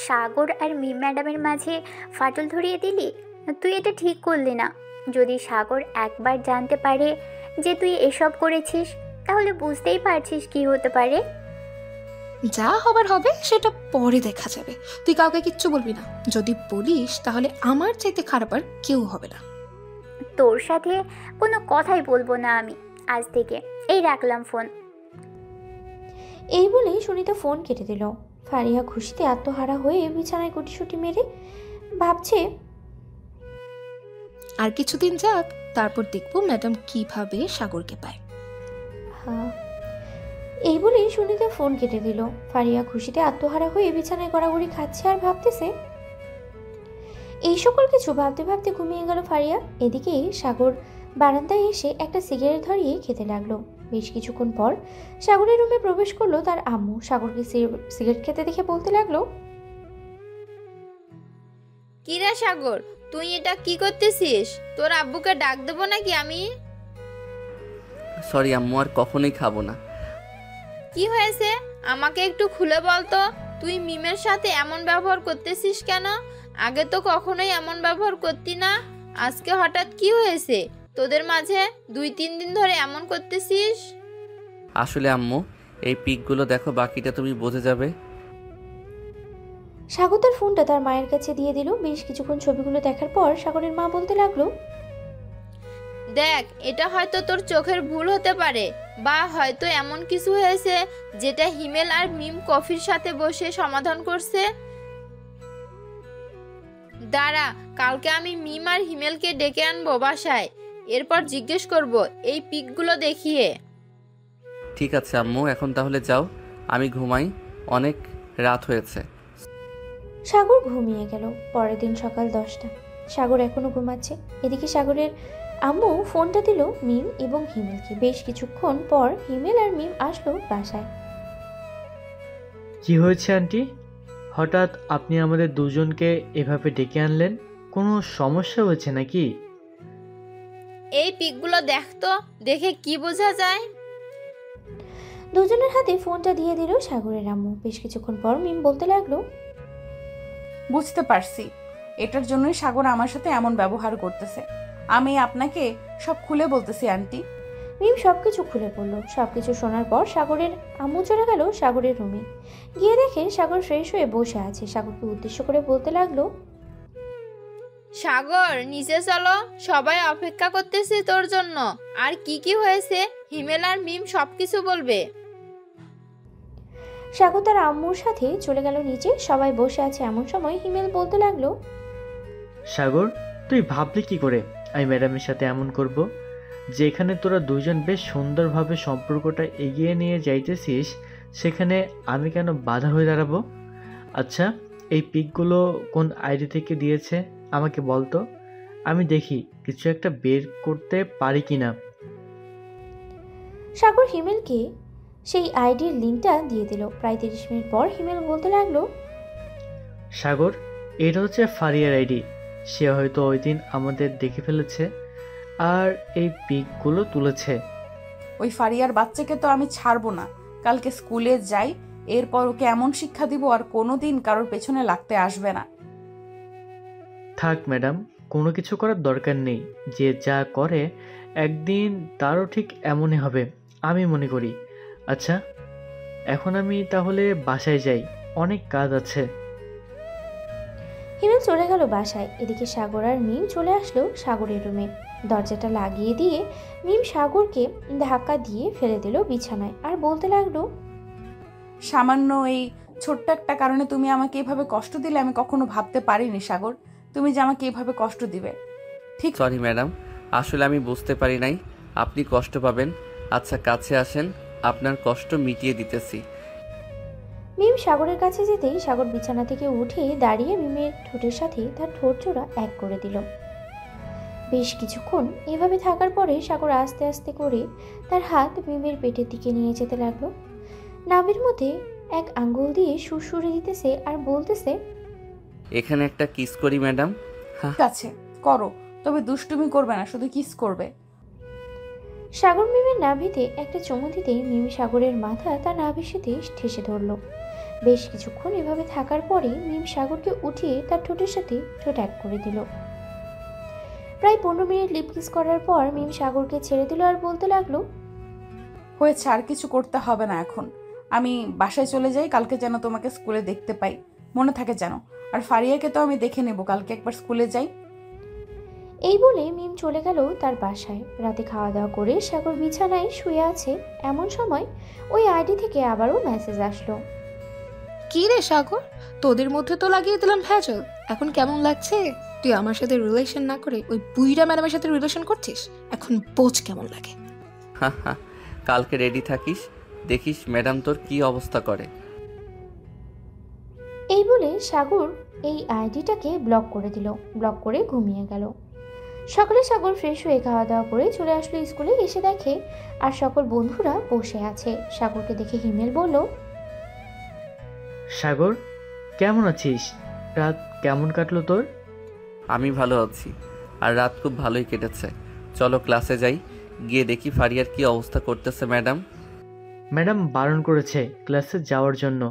সাগর আর মিম ম্যাডামের মাঝে ফাটল ধরিয়ে দিলি। তুই এটা ঠিক করলি না। যদি সাগর একবার জানতে পারে যে তুই এসব করেছিস, তাহলে বুঝতেই পারছিস কি হতে পারে। যা হবার হবে সেটা পরে দেখা যাবে। তুই কাউকে কিচ্ছু বলবি না। যদি বলিস তাহলে আমার চাইতে খারাপ আর কেউ হবে না। তোর সাথে কোনো কথাই বলবো না আমি আজ থেকে। এই রাখলাম ফোন। এই বলেই সুনিতা ফোন কেটে দিল। ফারিয়া খুশিতে আত্মহারা হয়ে বিছানায় গুটিসুটি মেরে ভাবছে, আর কিছুদিন যাক, তারপর দেখবো ম্যাডাম কিভাবে সাগরকে পায়। হ্যাঁ, এই বলেই সুনিতা ফোন কেটে দিল। ফারিয়া খুশিতে আত্মহারা হয়ে বিছানায় গড়াগড়ি খাচ্ছে আর ভাবতেছে। এই সকল কিছু ভাবতে ভাবতে ঘুমিয়ে গেল ফারিয়া। এদিকে সাগর বারান্দায় এসে একটা সিগারেট ধরিয়ে খেতে লাগলো। বেশ কিছুক্ষণ পর সাগরের রুমে প্রবেশ করলো তার আম্মু। সাগরকে সিগারেট খেতে দেখে বলতে লাগলো, কিরা সাগর, তুই এটা কি করতেছিস? তোর আব্বুকে ডাক দেবো নাকি আমি? সরি আম্মু, আর কখনোই খাবো না। কি হয়েছে আমাকে একটু খুলে বলতো। তুই মিমের সাথে এমন ব্যবহার করতেছিস কেন? আগে তো কখনোই এমন ব্যবহার করতি না, আজকে হঠাৎ কি হয়েছে তোদের মাঝে? 2-3 দিন ধরে এমন করতেছিস। আসলে আম্মু, এই পিকগুলো দেখো, বাকিটা তুমি বুঝে যাবে। সাগর তার ফোনটা তার মায়ের কাছে দিয়ে দিল। বেশ কিছুক্ষণ ছবিগুলো দেখার পর সাগরের মা বলতে লাগলো, দেখ, এটা হয়তো তোর চোখের ভুল হতে পারে, বা হয়তো এমন কিছু হয়েছে যেটা হিমেল আর মিম কফির সাথে বসে সমাধান করছে। দাঁড়া, কালকে আমি মিম আর হিমেলকে ডেকে আনবো বাসায়, এরপর জিজ্ঞেস করব এই পিকগুলো দেখিয়ে। ঠিক আছে আম্মু, এখন তাহলে যাও, আমি ঘুমাই, অনেক রাত হয়েছে। সাগর ঘুমিয়ে গেল। পরের দিন সকাল 10টা। সাগর এখনো ঘুমাচ্ছে। এদিকে সাগরের আম্মু ফোনটা দিল মিম এবং হিমেলকে। বেশ কিছুক্ষণ পর হিমেল আর মিম আসলো বাসায়। কি হয়েছে আন্টি? হঠাৎ আপনি আমাদের দুজনকে এভাবে ডেকে আনলেন? কোনো সমস্যা হয়েছে নাকি? এই পিকগুলো দেখতো, দেখে কি বোঝা যায়? দুজনের হাতে ফোনটা দিয়ে দিল সাগরের আম্মু। বেশ কিছুক্ষণ পর মিম বলতে লাগলো, বুঝতে পারছি, এটার জন্যই সাগর আমার সাথে এমন ব্যবহার করতেছে। আমি আপনাকে সব খুলে বলতেছি আন্টি। মিম সবকিছু খুলে পড়ল। সবকিছু শোনার পর সাগরের আম্মু চলে গেল সাগরের রুমে। গিয়ে দেখে সাগর ফ্রেশ হয়ে বসে আছে। সাগরকে উদ্দেশ্য করে বলতে লাগলো, সাগর নিচে চলো, সবাই অপেক্ষা করতেছে তোর জন্য। আর কি কি হয়েছে হিমেল আর মিম সবকিছু বলবে। সাগর তার আম্মুর সাথে চলে গেল নিচে। সবাই বসে আছে এমন সময় হিমেল বলতে লাগলো, সাগর, তুই ভাবলি কি করে আমি ম্যাডামের সাথে এমন করব? যেখানে তোরা দুজন বেশ সুন্দরভাবে সম্পর্কটা এগিয়ে নিয়ে যাইতেছিস, সেখানে আমি কেন বাধা হয়ে দাঁড়াবো? আচ্ছা, এই পিকগুলো কোন আইডি থেকে দিয়েছে আমাকে বলতো, আমি দেখি কিছু একটা বের করতে পারি কিনা। সাগর হিমেলকে সেই আইডির লিঙ্কটা দিয়ে দিল। প্রায় 30 মিনিট পর হিমেল বলতে লাগলো, সাগর, এটা হচ্ছে ফারিয়ার আইডি। সে হয়তো ওই দিন আমাদের দেখে ফেলেছে আর এই পিকগুলো তুলেছে। ওই ফারিয়ার বাচ্চাকে তো আমি ছাড়বো না। কালকে স্কুলে যাই, এরপর ওকে এমন শিক্ষা দিব আর কোনোদিন কারোর পেছনে লাগতে আসবে না। থাক ম্যাডাম, কোনো কিছু করার দরকার নেই। যে যা করে একদিন তারও ঠিক এমনই হবে আমি মনে করি। আচ্ছা, এখন আমি তাহলে বাসায় যাই, অনেক কাজ আছে। হিমেল চলে গেল বাসায়। এদিকে সাগর আর মিম চলে আসলো সাগরের রুমে। দরজাটা লাগিয়ে দিয়ে মিম সাগরকে ধাক্কা দিয়ে ফেলে দিল বিছানায় আর বলতে লাগলো, সামান্য এই ছোট্ট একটা কারণে তুমি আমাকে এভাবে কষ্ট দিলে আমি কখনো ভাবতে পারিনি সাগর, তুমি যে আমাকে এভাবে কষ্ট দিবে। ঠিক সরি ম্যাডাম, আসলে আমি বুঝতে পারি নাই আপনি কষ্ট পাবেন। আচ্ছা কাছে আসেন, আপনার কষ্ট মিটিয়ে দিতেছি। মিম সাগরের কাছে যেতেই সাগর বিছানা থেকে উঠে দাঁড়িয়ে মিমের ঠোঁটের সাথে তার ঠোঁট জোড়া এক করে দিল। বেশ কিছুক্ষণ এভাবে থাকার পরে সাগর আস্তে আস্তে করে তার হাত মিমের পেটের দিকে নিয়ে যেতে লাগলো। নাভির মধ্যে এক আঙ্গুল দিয়ে সুরসুরে দিতেছে আর বলতেছে, এখানে একটা কিস করি ম্যাডাম। হ্যাঁ আছে, করো, তবে দুষ্টুমি করবে না, শুধু কিস করবে। সাগর মিমের নাভিতে একটা চুমু দিতেই মিম সাগরের মাথা তার নাভির সাথে ঠেসে ধরল। বেশ কিছুক্ষণ এভাবে থাকার পরে মিম সাগরকে উঠিয়ে তার ঠোঁটের সাথে ঠোঁট এক করে দিল। প্রায় 15 মিনিট লিপ কিস করার পর মিম সাগরকে ছেড়ে দিল আর বলতে লাগলো, হয়েছে, আর কিছু করতে হবে না এখন। আমি বাসায় চলে যাই, কালকে যেন তোমাকে স্কুলে দেখতে পাই, মনে থাকে যেন। আর ফারিয়াকে তো আমি দেখে নেব, কালকে একবার স্কুলে যাই। এই বলে মিম চলে গেল তার বাসায়। রাতে খাওয়া দাওয়া করে সাগর বিছানায় শুয়ে আছে এমন সময় ওই আইডি থেকে আবারও মেসেজ আসলো। কি রে সাগর, তোদের মধ্যে তো লাগিয়ে দিলাম ভেজাল, এখন কেমন লাগছে? তুই আমার সাথে রিলেশন না করে ওই বুইরা ম্যাডামের সাথে রিলেশন করছিস, এখন বোঝ কেমন লাগে। হ্যাঁ হ্যাঁ, কালকে রেডি থাকিস, দেখিস ম্যাডাম তোর কি অবস্থা করে। এই বলে সাগর এই আইডিটাকে ব্লক করে দিল। ব্লক করে ঘুমিয়ে গেল। সকালে সাগর ফ্রেশ হয়ে খাওয়া দাওয়া করে চলে আসলো স্কুলে। এসে দেখে আর সকল বন্ধুরা বসে আছে। সাগরকে দেখে হিমেল বলল, সাগর, কেমন আছিস? রাত কেমন কাটলো তোর? আমি ভালো আছি, আর রাত খুব ভালোই কেটেছে। চলো ক্লাসে যাই, গিয়ে দেখি ফারিয়ার কি অবস্থা করতেছে। ম্যাডাম ম্যাডাম বারণ করেছে ক্লাসে যাওয়ার জন্য।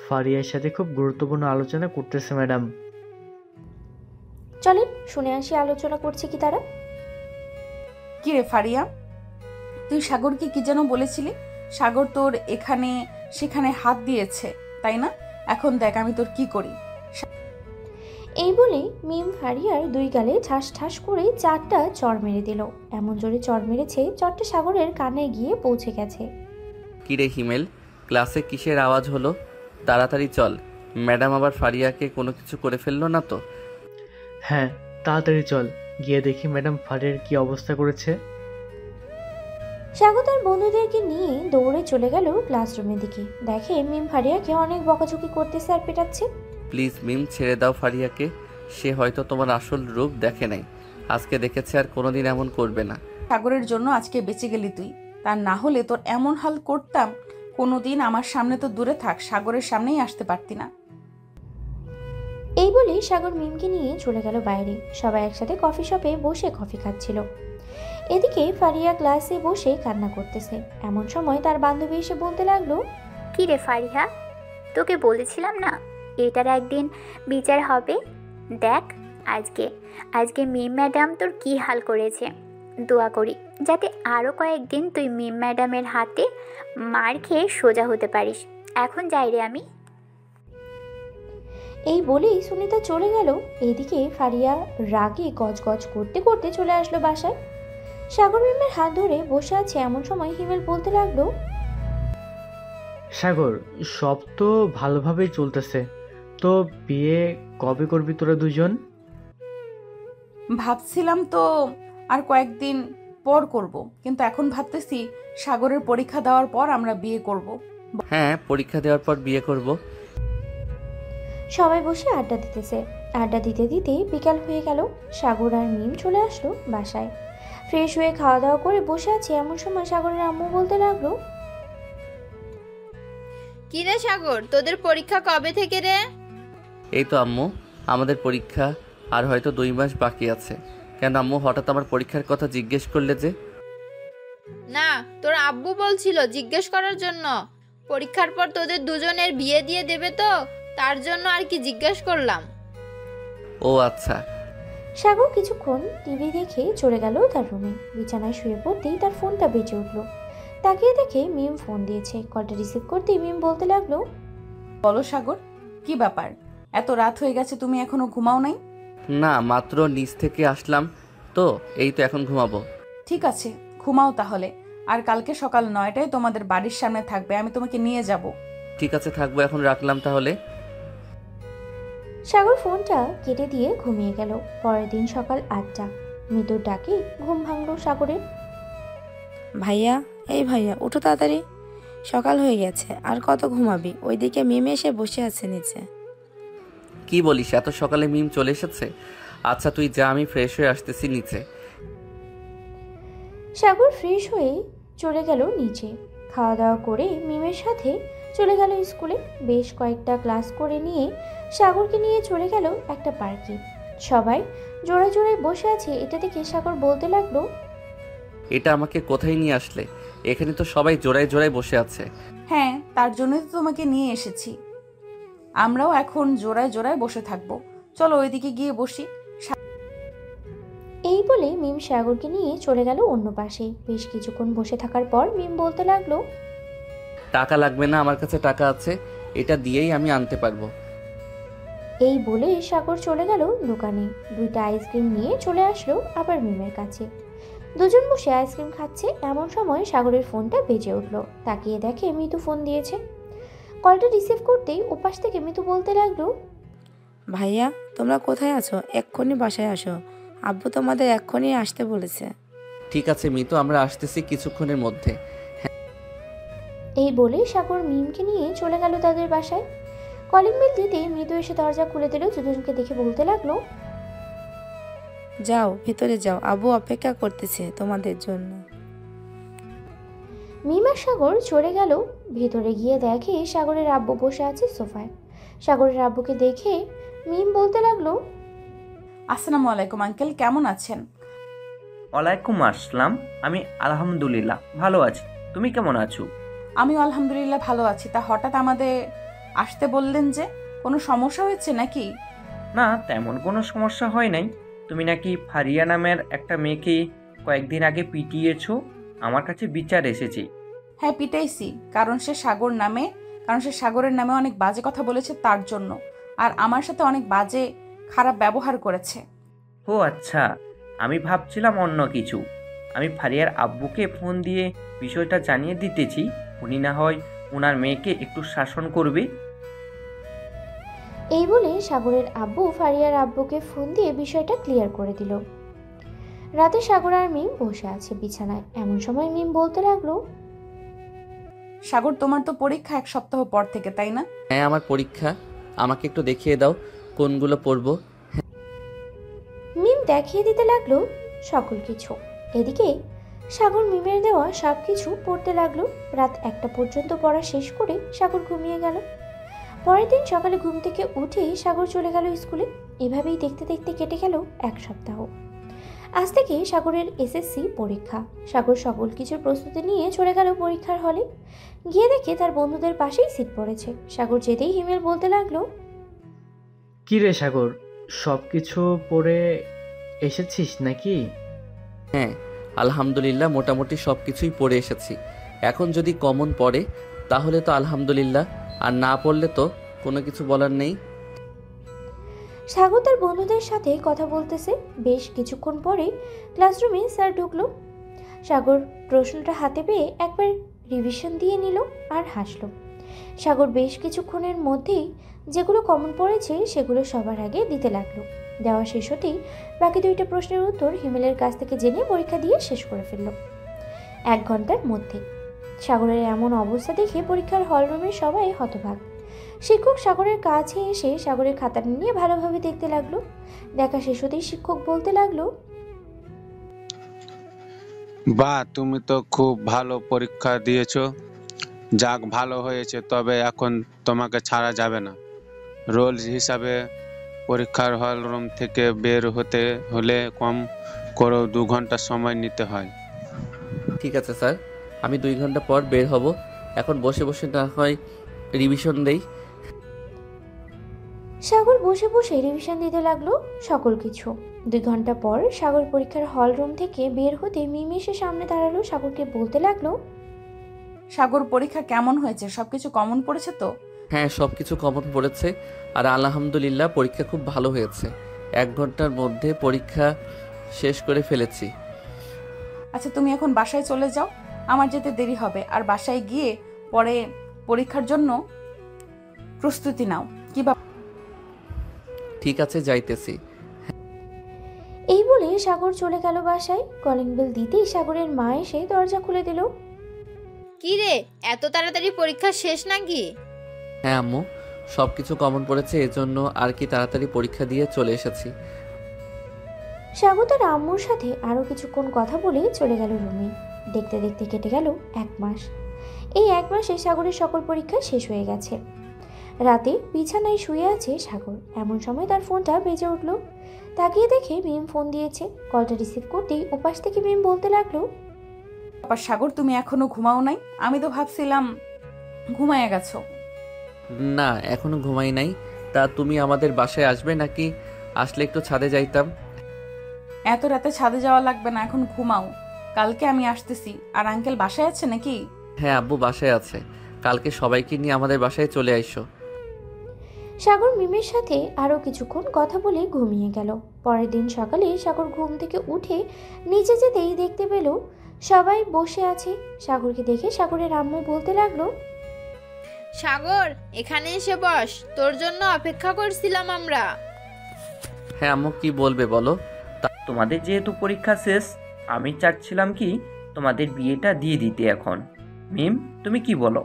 ফারিয়ার সাথে খুব গুরুত্বপূর্ণ আলোচনা করতেছে ম্যাডাম। চলেন শুনে আসি আলোচনা করছে কি তারা। কি রে ফারিয়া, তুই সাগরকে কি যেন বলেছিলি? সাগর তোর এখানে সেখানে হাত দিয়েছে, তাই না? এখন দেখ আমি তোর কি করি। এই বলে মিম ফারিয়ার দুই গালে ঠাস ঠাস করে 4টা চড় মেরে দিল। এমন জোরে চড় মেরেছে চড়টা সাগরের কানে গিয়ে পৌঁছে গেছে। কি রে হিমেল, ক্লাসে কিসের আওয়াজ হলো? তাড়াতাড়ি চল, ম্যাডাম আবার ফারিয়াকে কোনো কিছু করে ফেললো না তো? হ্যাঁ, তাড়াতাড়ি চল, গিয়ে দেখি ম্যাডাম ফারিয়ার কি অবস্থা করেছে। সাগর তার বন্ধুদেরকে নিয়ে দৌড়ে চলে গেল ক্লাসরুমের দিকে। দেখে মিম ফারিয়াকে অনেক বকাঝকি করতেছে আর পেটাচ্ছে। প্লিজ মিম, ছেড়ে দাও ফারিয়াকে। সে হয়তো তোমার আসল রূপ দেখে নাই, আজকে দেখেছে, আর কোনোদিন এমন করবে না। সাগরের জন্য আজকে বেঁচে গেলি তুই, তা না হলে তোর এমন হাল করতাম কোনোদিন। আমার সামনে তো দূরে থাক, সাগরের সামনেই আসতে পারতি না। এই বলে সাগর মিমকে নিয়ে চলে গেল বাইরে। সবাই একসাথে কফি শপে বসে কফি খাচ্ছিল। এদিকে ফারিয়া ক্লাসে বসে কান্না করতেছে। এমন সময় তার বান্ধবী এসে বলতে লাগলো, কি রে ফারিহা, তোকে বলেছিলাম না এটার একদিন বিচার হবে। দেখ আজকে আজকে মিম ম্যাডাম তোর কি হাল করেছে। দোয়া করি যাতে আরও কয়েকদিন তুই মিম ম্যাডামের হাতে মার খেয়ে সোজা হতে পারিস। এখন যাই রে আমি। এই বলেই সুনিতা চলে গেল। এদিকে ফারিয়া রাগে গজগজ করতে করতে চলে আসলো বাসায়। সাগর মিমের হাত ধরে বসে আছে। এমন সময় হিমেল বলতে লাগলো, সাগর, সব তো ভালোভাবেই চলতেছে, তো বিয়ে কবে করবি তোরা দুজন? ভাবছিলাম তো আর কয়েকদিন পর করব, কিন্তু এখন ভাবতেছি সাগরের পরীক্ষা দেওয়ার পর আমরা বিয়ে করব। হ্যাঁ, পরীক্ষা দেওয়ার পর বিয়ে করব। সবাই বসে আড্ডা দিতেছে। আড্ডা দিতে দিতে বিকাল হয়ে গেল। সাগর আর মিম চলে আসলো বাসায়। ফ্রেশ হয়ে খাওয়া দাওয়া করে বসে আছে। এমন সময় সাগরের আম্মু বলতে লাগলো, কি রে সাগর, তোদের পরীক্ষা কবে থেকে রে? এই তো আম্মু, আমাদের পরীক্ষা আর হয়তো 2 মাস বাকি আছে। কেন আম্মু হঠাৎ আমার পরীক্ষার কথা জিজ্ঞেস করলে যে? না, তোর আব্বু বলছিল জিজ্ঞেস করার জন্য। পরীক্ষার পর তোদের দুজনের বিয়ে দিয়ে দেবে তো, তার জন্য আর কি জিজ্ঞেস করলাম। ও আচ্ছা। সাগর কিছুক্ষণ টিভি দেখে চলে গেল তার রুমে। বিছানায় শুয়ে পড়তেই তার ফোনটা বেজে উঠল। তাকিয়ে দেখে মিম ফোন দিয়েছে। কলটা রিসিভ করতেই মিম বলতে লাগলো, বলো সাগর, কি ব্যাপার? এত রাত হয়ে গেছে, তুমি এখনো ঘুমাও নাই? না, মাত্র নিচ থেকে আসলাম তো, এই তো এখন ঘুমাবো। ঠিক আছে, ঘুমাও তাহলে। আর কালকে সকাল 9টায় তোমাদের বাড়ির সামনে থাকবে, আমি তোমাকে নিয়ে যাব। ঠিক আছে, থাকবো, এখন রাখলাম তাহলে। সাগর ফোনটা কেটে দিয়ে ঘুমিয়ে গেল। পরের দিন সকাল 8টা। মৃদুর ডাকে ঘুম ভাঙলো সাগরের। ভাইয়া, এই ভাইয়া, উঠো তাড়াতাড়ি, সকাল হয়ে গেছে, আর কত ঘুমাবি? ওইদিকে মিম এসে বসে আছে নিচে। কি বলিস, এত সকালে মিম চলে এসেছে? আচ্ছা তুই যা, আমি ফ্রেশ হয়ে আসতেছি নিচে। সাগর ফ্রেশ হয়ে চলে গেল নিচে। খাওয়া দাওয়া করে মিমের সাথে চলে গেল স্কুলে। বেশ কয়েকটা ক্লাস করে নিয়ে সাগরকে নিয়ে চলে গেল একটা পার্কে। সবাই জোড়ায় জোড়ায় বসে আছে। এটা দেখে সাগর বলতে লাগলো, এটা আমাকে কোথায় নিয়ে আসলে? এখানে তো সবাই জোড়ায় জোড়ায় বসে আছে। হ্যাঁ, তার জন্যই তো তোমাকে নিয়ে এসেছি। আমরাও এখন জোড়ায় জোড়ায় বসে থাকবো। চলো ওইদিকে গিয়ে বসি। এই বলে মিম সাগরকে নিয়ে চলে গেল অন্য পাশে। বেশ কিছুক্ষণ বসে থাকার পর মিম বলতে লাগলো, টাকা লাগবে না, আমার কাছে টাকা আছে, এটা দিয়েই আমি আনতে পারবো। এই বলে সাগর চলে গেল দোকানে। 2টা আইসক্রিম নিয়ে চলে আসলো আবার মিমের কাছে। দুজন বসে আইসক্রিম খাচ্ছে। এমন সময় সাগরের ফোনটা বেজে উঠলো। তাকিয়ে দেখে মিতু ফোন দিয়েছে। কলটা রিসিভ করতেই ওপাশ থেকে মিতু বলতে লাগলো, ভাইয়া, তোমরা কোথায় আছো? এক্ষুনি বাসায় আসো, আব্বু তোমাদের এক্ষুনি আসতে বলেছে। ঠিক আছে মিতু, আমরা আসতেছি কিছুক্ষণের মধ্যে। এই বলে সাগর মিমকে নিয়ে চলে গেল তাদের বাসায়। কলিং বেল দিতেই মৃদু এসে দরজা খুলে দিল। দুজনকে দেখে বলতে লাগলো, যাও, ভেতরে যাও, আব্বু অপেক্ষা করতেছে তোমাদের জন্য। মিম আর সাগর চলে গেল। ভেতরে গিয়ে দেখে সাগরের আব্বু বসে আছে সোফায়। সাগরের আব্বুকে দেখে মিম বলতে লাগলো, আসসালামু আলাইকুম আঙ্কেল, কেমন আছেন? ওয়ালাইকুম আসসালাম, আমি আলহামদুলিল্লাহ ভালো আছি। তুমি কেমন আছো? আমিও আলহামদুলিল্লাহ ভালো আছি। তা হঠাৎ আমাদের আসতে বললেন যে, কোনো সমস্যা হয়েছে নাকি? না, তেমন কোনো সমস্যা হয় নাই। তুমি নাকি ফারিয়া নামের একটা মেয়েকে কয়েকদিন আগে পিটিয়েছো, আমার কাছে বিচার এসেছে। হ্যাঁ, পিটাইছি, কারণ সে সাগরের নামে অনেক বাজে কথা বলেছে তার জন্য, আর আমার সাথে অনেক বাজে খারাপ ব্যবহার করেছে। ও আচ্ছা, আমি ভাবছিলাম অন্য কিছু। আমি ফারিয়ার আব্বুকে ফোন দিয়ে বিষয়টা জানিয়ে দিতেছি, উনি না হয় ওনার মেয়েকে একটু শাসন করবে। এই বলে সাগরের আব্বু ফারিয়ার আব্বুকে ফোন দিয়ে বিষয়টা ক্লিয়ার করে দিল। রাতে সাগর আর মিম বসে আছে বিছানায়। এমন সময় মিম বলতে লাগলো, সাগর, তোমার তো পরীক্ষা 1 সপ্তাহ পর থেকে, তাই না? হ্যাঁ, আমার পরীক্ষা, আমাকে একটু দেখিয়ে দাও কোনগুলো পড়বো। মিম দেখিয়ে দিতে লাগলো সকল কিছু। এদিকে সাগর মিমের দেওয়া সব কিছু পড়তে লাগলো। রাত 1টা পর্যন্ত পড়া শেষ করে সাগর ঘুমিয়ে গেল। পরের দিন সকালে ঘুম থেকে উঠেই সাগর চলে গেল স্কুলে। এভাবেই দেখতে দেখতে কেটে গেল এক সপ্তাহ। আজ থেকে সাগরের এসএসসি পরীক্ষা। সাগর সকল কিছুর প্রস্তুতি নিয়ে চলে গেল পরীক্ষার হলে। গিয়ে দেখে তার বন্ধুদের পাশেই সিট পড়েছে। সাগর যেতেই হিমেল বলতে লাগলো, কি রে সাগর, সব কিছু পড়ে এসেছিস নাকি? হ্যাঁ, আলহামদুলিল্লাহ মোটামুটি সব কিছুই পড়ে এসেছি। এখন যদি কমন পড়ে তাহলে তো আলহামদুলিল্লাহ, আর না পড়লে তো কোনো কিছু বলার নেই। সাগর তার বন্ধুদের সাথে কথা বলতেছে। বেশ কিছুক্ষণ পরে ক্লাসরুমে স্যার ঢুকলো। সাগর প্রশ্নটা হাতে পেয়ে একবার রিভিশন দিয়ে নিল আর হাসলো। সাগর বেশ কিছুক্ষণের মধ্যেই যেগুলো কমন পড়েছে সেগুলো সবার আগে দিতে লাগলো। দেওয়া শেষ হতেই বাকি 2টা প্রশ্নের উত্তর হিমেলের কাছ থেকে জেনে পরীক্ষা দিয়ে শেষ করে ফেলল 1 ঘন্টার মধ্যে। সাগরের এমন অবস্থা দেখে পরীক্ষার হলরুমের সবাই হতবাক। শিক্ষক সাগরের কাছে এসে সাগরের খাতাটা নিয়ে ভালোভাবে দেখতে লাগলো। দেখা শেষ হতেই শিক্ষক বলতে লাগলো, বাহ, তুমি তো খুব ভালো পরীক্ষা দিয়েছো। যাক, ভালো হয়েছে, তবে এখন তোমাকে ছাড়া যাবে না। রোল হিসাবে পরীক্ষার হল রুম থেকে বের হতে হলে কম করেও 2 ঘন্টা সময় নিতে হয়। ঠিক আছে স্যার, আমি 2 ঘন্টা পর বের হব। এখন বসে বসে না হয় রিভিশন দেই। সাগর বসে বসে রিভিশন দিতে লাগলো সকল কিছু। 2 ঘন্টা পর সাগর পরীক্ষার হল রুম থেকে বের হতে মিম এসে সামনে দাঁড়ালো। সাগরকে বলতে লাগলো, সাগর পরীক্ষা কেমন হয়েছে? সবকিছু কমন পড়েছে তো? হ্যাঁ, সব কিছু কমন পড়েছে আর আলহামদুলিল্লাহ পরীক্ষা খুব ভালো হয়েছে। 1 ঘন্টার মধ্যে পরীক্ষা শেষ করে ফেলেছি। আচ্ছা, তুমি এখন বাসায় চলে যাও, আমার যেতে দেরি হবে। আর বাসায় গিয়ে পরে পরীক্ষার জন্য প্রস্তুতি নাও। কি ঠিক আছে, যাইতেছি। এই বলে সাগর চলে গেল বাসায়। কলিং বেল দিতেই সাগরের মা এসে দরজা খুলে দিল। কি রে, এত তাড়াতাড়ি পরীক্ষা শেষ নাকি? হ্যাঁ আম্মু, সব কিছু কমন পড়েছে, এজন্য আর কি তাড়াতাড়ি পরীক্ষা দিয়ে চলে এসেছি। সাগর তার আম্মুর সাথে আরো কিছুক্ষণ কথা বলে চলে গেল রুমে। দেখতে দেখতে কেটে গেল 1 মাস। এই 1 মাসে সাগরের সকল পরীক্ষা শেষ হয়ে গেছে। রাতে বিছানায় শুয়ে আছে সাগর। এমন সময় তার ফোনটা বেজে উঠল। তাকিয়ে দেখে মিম ফোন দিয়েছে। কলটা রিসিভ করতেই ওপাশ থেকে মিম বলতে লাগলো, সাগর, তুমি এখনো ঘুমাও নাই? আমি তো ভাবছিলাম ঘুমায় গেছো। না, এখনো ঘুমাই নাই। তা তুমি আমাদের বাসায় আসবে নাকি? আসলে একটু ছাদে যাইতাম। এত রাতে ছাদে যাওয়া লাগবে না, এখন ঘুমাও। কালকে আমি আসতেছি। আর আঙ্কেল বাসায় আছে নাকি? হ্যাঁ আব্বু বাসায় আছে, কালকে সবাইকে নিয়ে আমাদের বাসায় চলে আইসো। সাগর মিমের সাথে আরো কিছুক্ষণ কথা বলে ঘুমিয়ে গেল। পরের দিন সকালে সাগর ঘুম থেকে উঠে নিচে যেতেই দেখতে পেল সবাই বসে আছে। সাগরকে দেখে সাগরের আম্মু বলতে লাগলো, সাগর, এখানে এসে বস, তোর জন্য অপেক্ষা করছিলাম আমরা। হ্যাঁ আম্মু, কি বলবে বলো। তোমাদের যেহেতু পরীক্ষা শেষ, আমি চাচ্ছিলাম কি তোমাদের বিয়েটা দিয়ে দিতে এখন। মিম, তুমি কি বলো?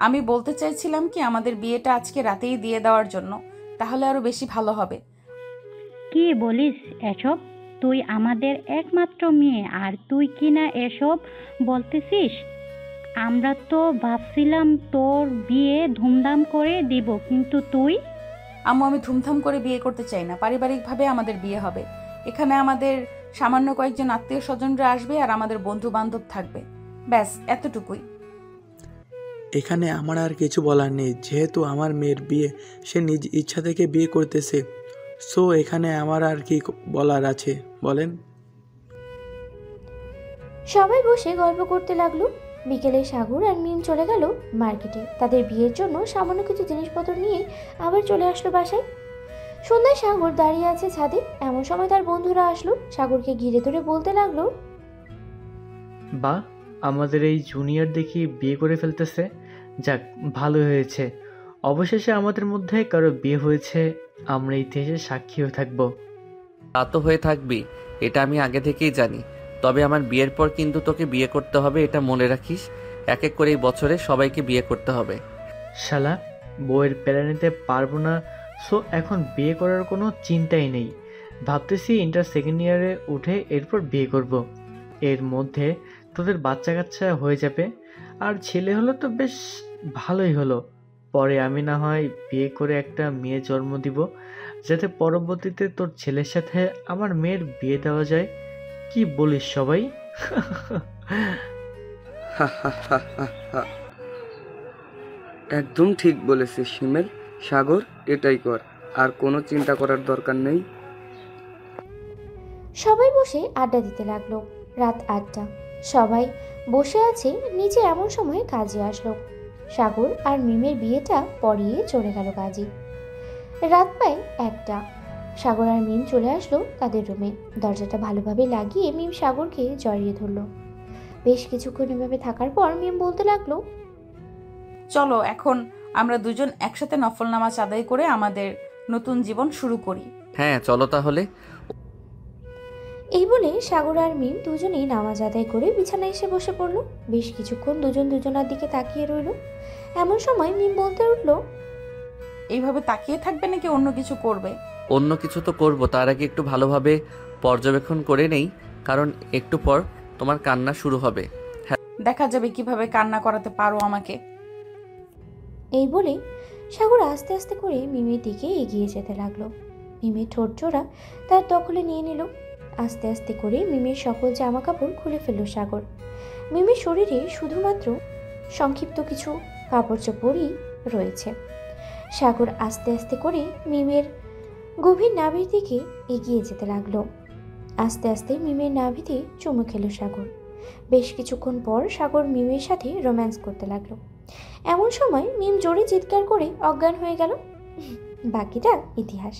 আমি বলতে চাইছিলাম কি আমাদের বিয়েটা আজকে রাতেই দিয়ে দেওয়ার জন্য, তাহলে আরো বেশি ভালো হবে। কি বলিস এসব? তুই আমাদের একমাত্র মেয়ে, আর তুই কিনা এসব বলতেছিস? আমরা তো ভাবছিলাম তোর বিয়ে ধুমধাম করে দিব, কিন্তু তুই। আম্মু, আমি ধুমধাম করে বিয়ে করতে চাই না। পারিবারিকভাবে আমাদের বিয়ে হবে। এখানে আমাদের সামান্য কয়েকজন আত্মীয় স্বজনরা আসবে আর আমাদের বন্ধু বান্ধব থাকবে, ব্যাস এতটুকুই। এখানে আমার আর কিছু বলার নেই। যেহেতু আমার মেয়ের বিয়ে, সে নিজ ইচ্ছা থেকে বিয়ে করতেছে, সো এখানে আমার আর কি বলার আছে বলেন? সবাই বসে গল্প করতে লাগলো। বিকেলে সাগর আর মিম চলে গেল মার্কেটে। তাদের বিয়ের জন্য সামান্য কিছু জিনিসপত্র নিয়ে আবার চলে আসলো বাসায়। সন্ধ্যায় সাগর দাঁড়িয়ে আছে ছাদে। এমন সময় তার বন্ধুরা আসলো। সাগরকে ঘিরে ধরে বলতে লাগলো, বা আমাদের এই জুনিয়র দেখি বিয়ে করে ফেলতেছে। যাক, ভালো হয়েছে। অবশেষে আমাদের মধ্যে কারো বিয়ে হয়েছে। আমরা ইতিহাসে সাক্ষী হয়ে থাকবো। তা তো হয়ে থাকবি, এটা আমি আগে থেকেই জানি। তবে আমার বিয়ের পর কিন্তু তোকে বিয়ে করতে হবে, এটা মনে রাখিস। 1 করে এই বছরে সবাইকে বিয়ে করতে হবে। শালা, বউয়ের প্যারা নিতে পারবো না, সো এখন বিয়ে করার কোনো চিন্তাই নেই। ভাবতেছি ইন্টার 2nd ইয়ারে উঠে এরপর বিয়ে করব। এর মধ্যে তোদের বাচ্চা কাচ্চা হয়ে যাবে। আর ছেলে হলো তো বেশ ভালোই হলো। পরে আমি না হয় বিয়ে করে একটা মেয়ে জন্ম দিব, যাতে পরবর্তীতে তোর ছেলের সাথে আমার মেয়ের বিয়ে দেওয়া যায়। কি বলিস সবাই? একদম ঠিক বলেছিস শিমেল। সাগর, এটাই কর, আর কোনো চিন্তা করার দরকার নেই। সবাই বসে আড্ডা দিতে লাগলো। রাত 8টা। সবাই বসে আছে নিচে, এমন সময় কাজী আসলো। সাগর আর মিমের বিয়েটা পড়িয়ে চলে গেল কাজী। রাত প্রায় 1টা। সাগর আর মিম চলে আসলো তাদের রুমে। দরজাটা ভালোভাবে লাগিয়ে মিম সাগরকে জড়িয়ে ধরলো। বেশ কিছুক্ষণ এভাবে থাকার পর মিম বলতে লাগলো, চলো এখন আমরা দুজন একসাথে নফল নামাজ আদায় করে আমাদের নতুন জীবন শুরু করি। হ্যাঁ চলো তাহলে। এই বলে সাগর আর মিম দুজনেই নামাজ আদায় করে বিছানায় এসে বসে পড়লো। বেশ কিছুক্ষণ দুজন দুজনার দিকে তাকিয়ে রইলো। এমন সময় মিম বলতে উঠলো, এইভাবে তাকিয়ে থাকবে নাকি অন্য কিছু করবে? অন্য কিছু তো করবো, তার আগে একটু ভালোভাবে পর্যবেক্ষণ করে নেই, কারণ একটু পর তোমার কান্না শুরু হবে। দেখা যাবে কিভাবে কান্না করাতে পারো আমাকে। এই বলে সাগর আস্তে আস্তে করে মিমের দিকে এগিয়ে যেতে লাগলো। মিমের ঠোঁট জোড়া তার দখলে নিয়ে নিল। আস্তে আস্তে করে মিমের সকল জামা কাপড় খুলে ফেলল সাগর। মিমের শরীরে শুধুমাত্র সংক্ষিপ্ত কিছু কাপড় চোপড়ই রয়েছে। সাগর আস্তে আস্তে করে মিমের গভীর নাভির দিকে এগিয়ে যেতে লাগলো। আস্তে আস্তে মিমের নাভিতে চুমু খেল সাগর। বেশ কিছুক্ষণ পর সাগর মিমের সাথে রোম্যান্স করতে লাগলো। এমন সময় মিম জোরে চিৎকার করে অজ্ঞান হয়ে গেল। বাকিটা ইতিহাস।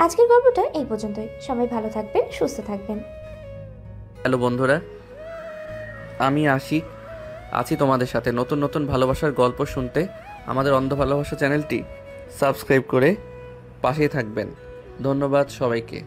আজকের গল্পটা এই পর্যন্তই। সবাই ভালো থাকবেন, সুস্থ থাকবেন। হ্যালো বন্ধুরা, আমি আছি তোমাদের সাথে নতুন নতুন ভালোবাসার গল্প শুনতে। আমাদের অন্ধ ভালোবাসা চ্যানেলটি সাবস্ক্রাইব করে পাশেই থাকবেন। ধন্যবাদ সবাইকে।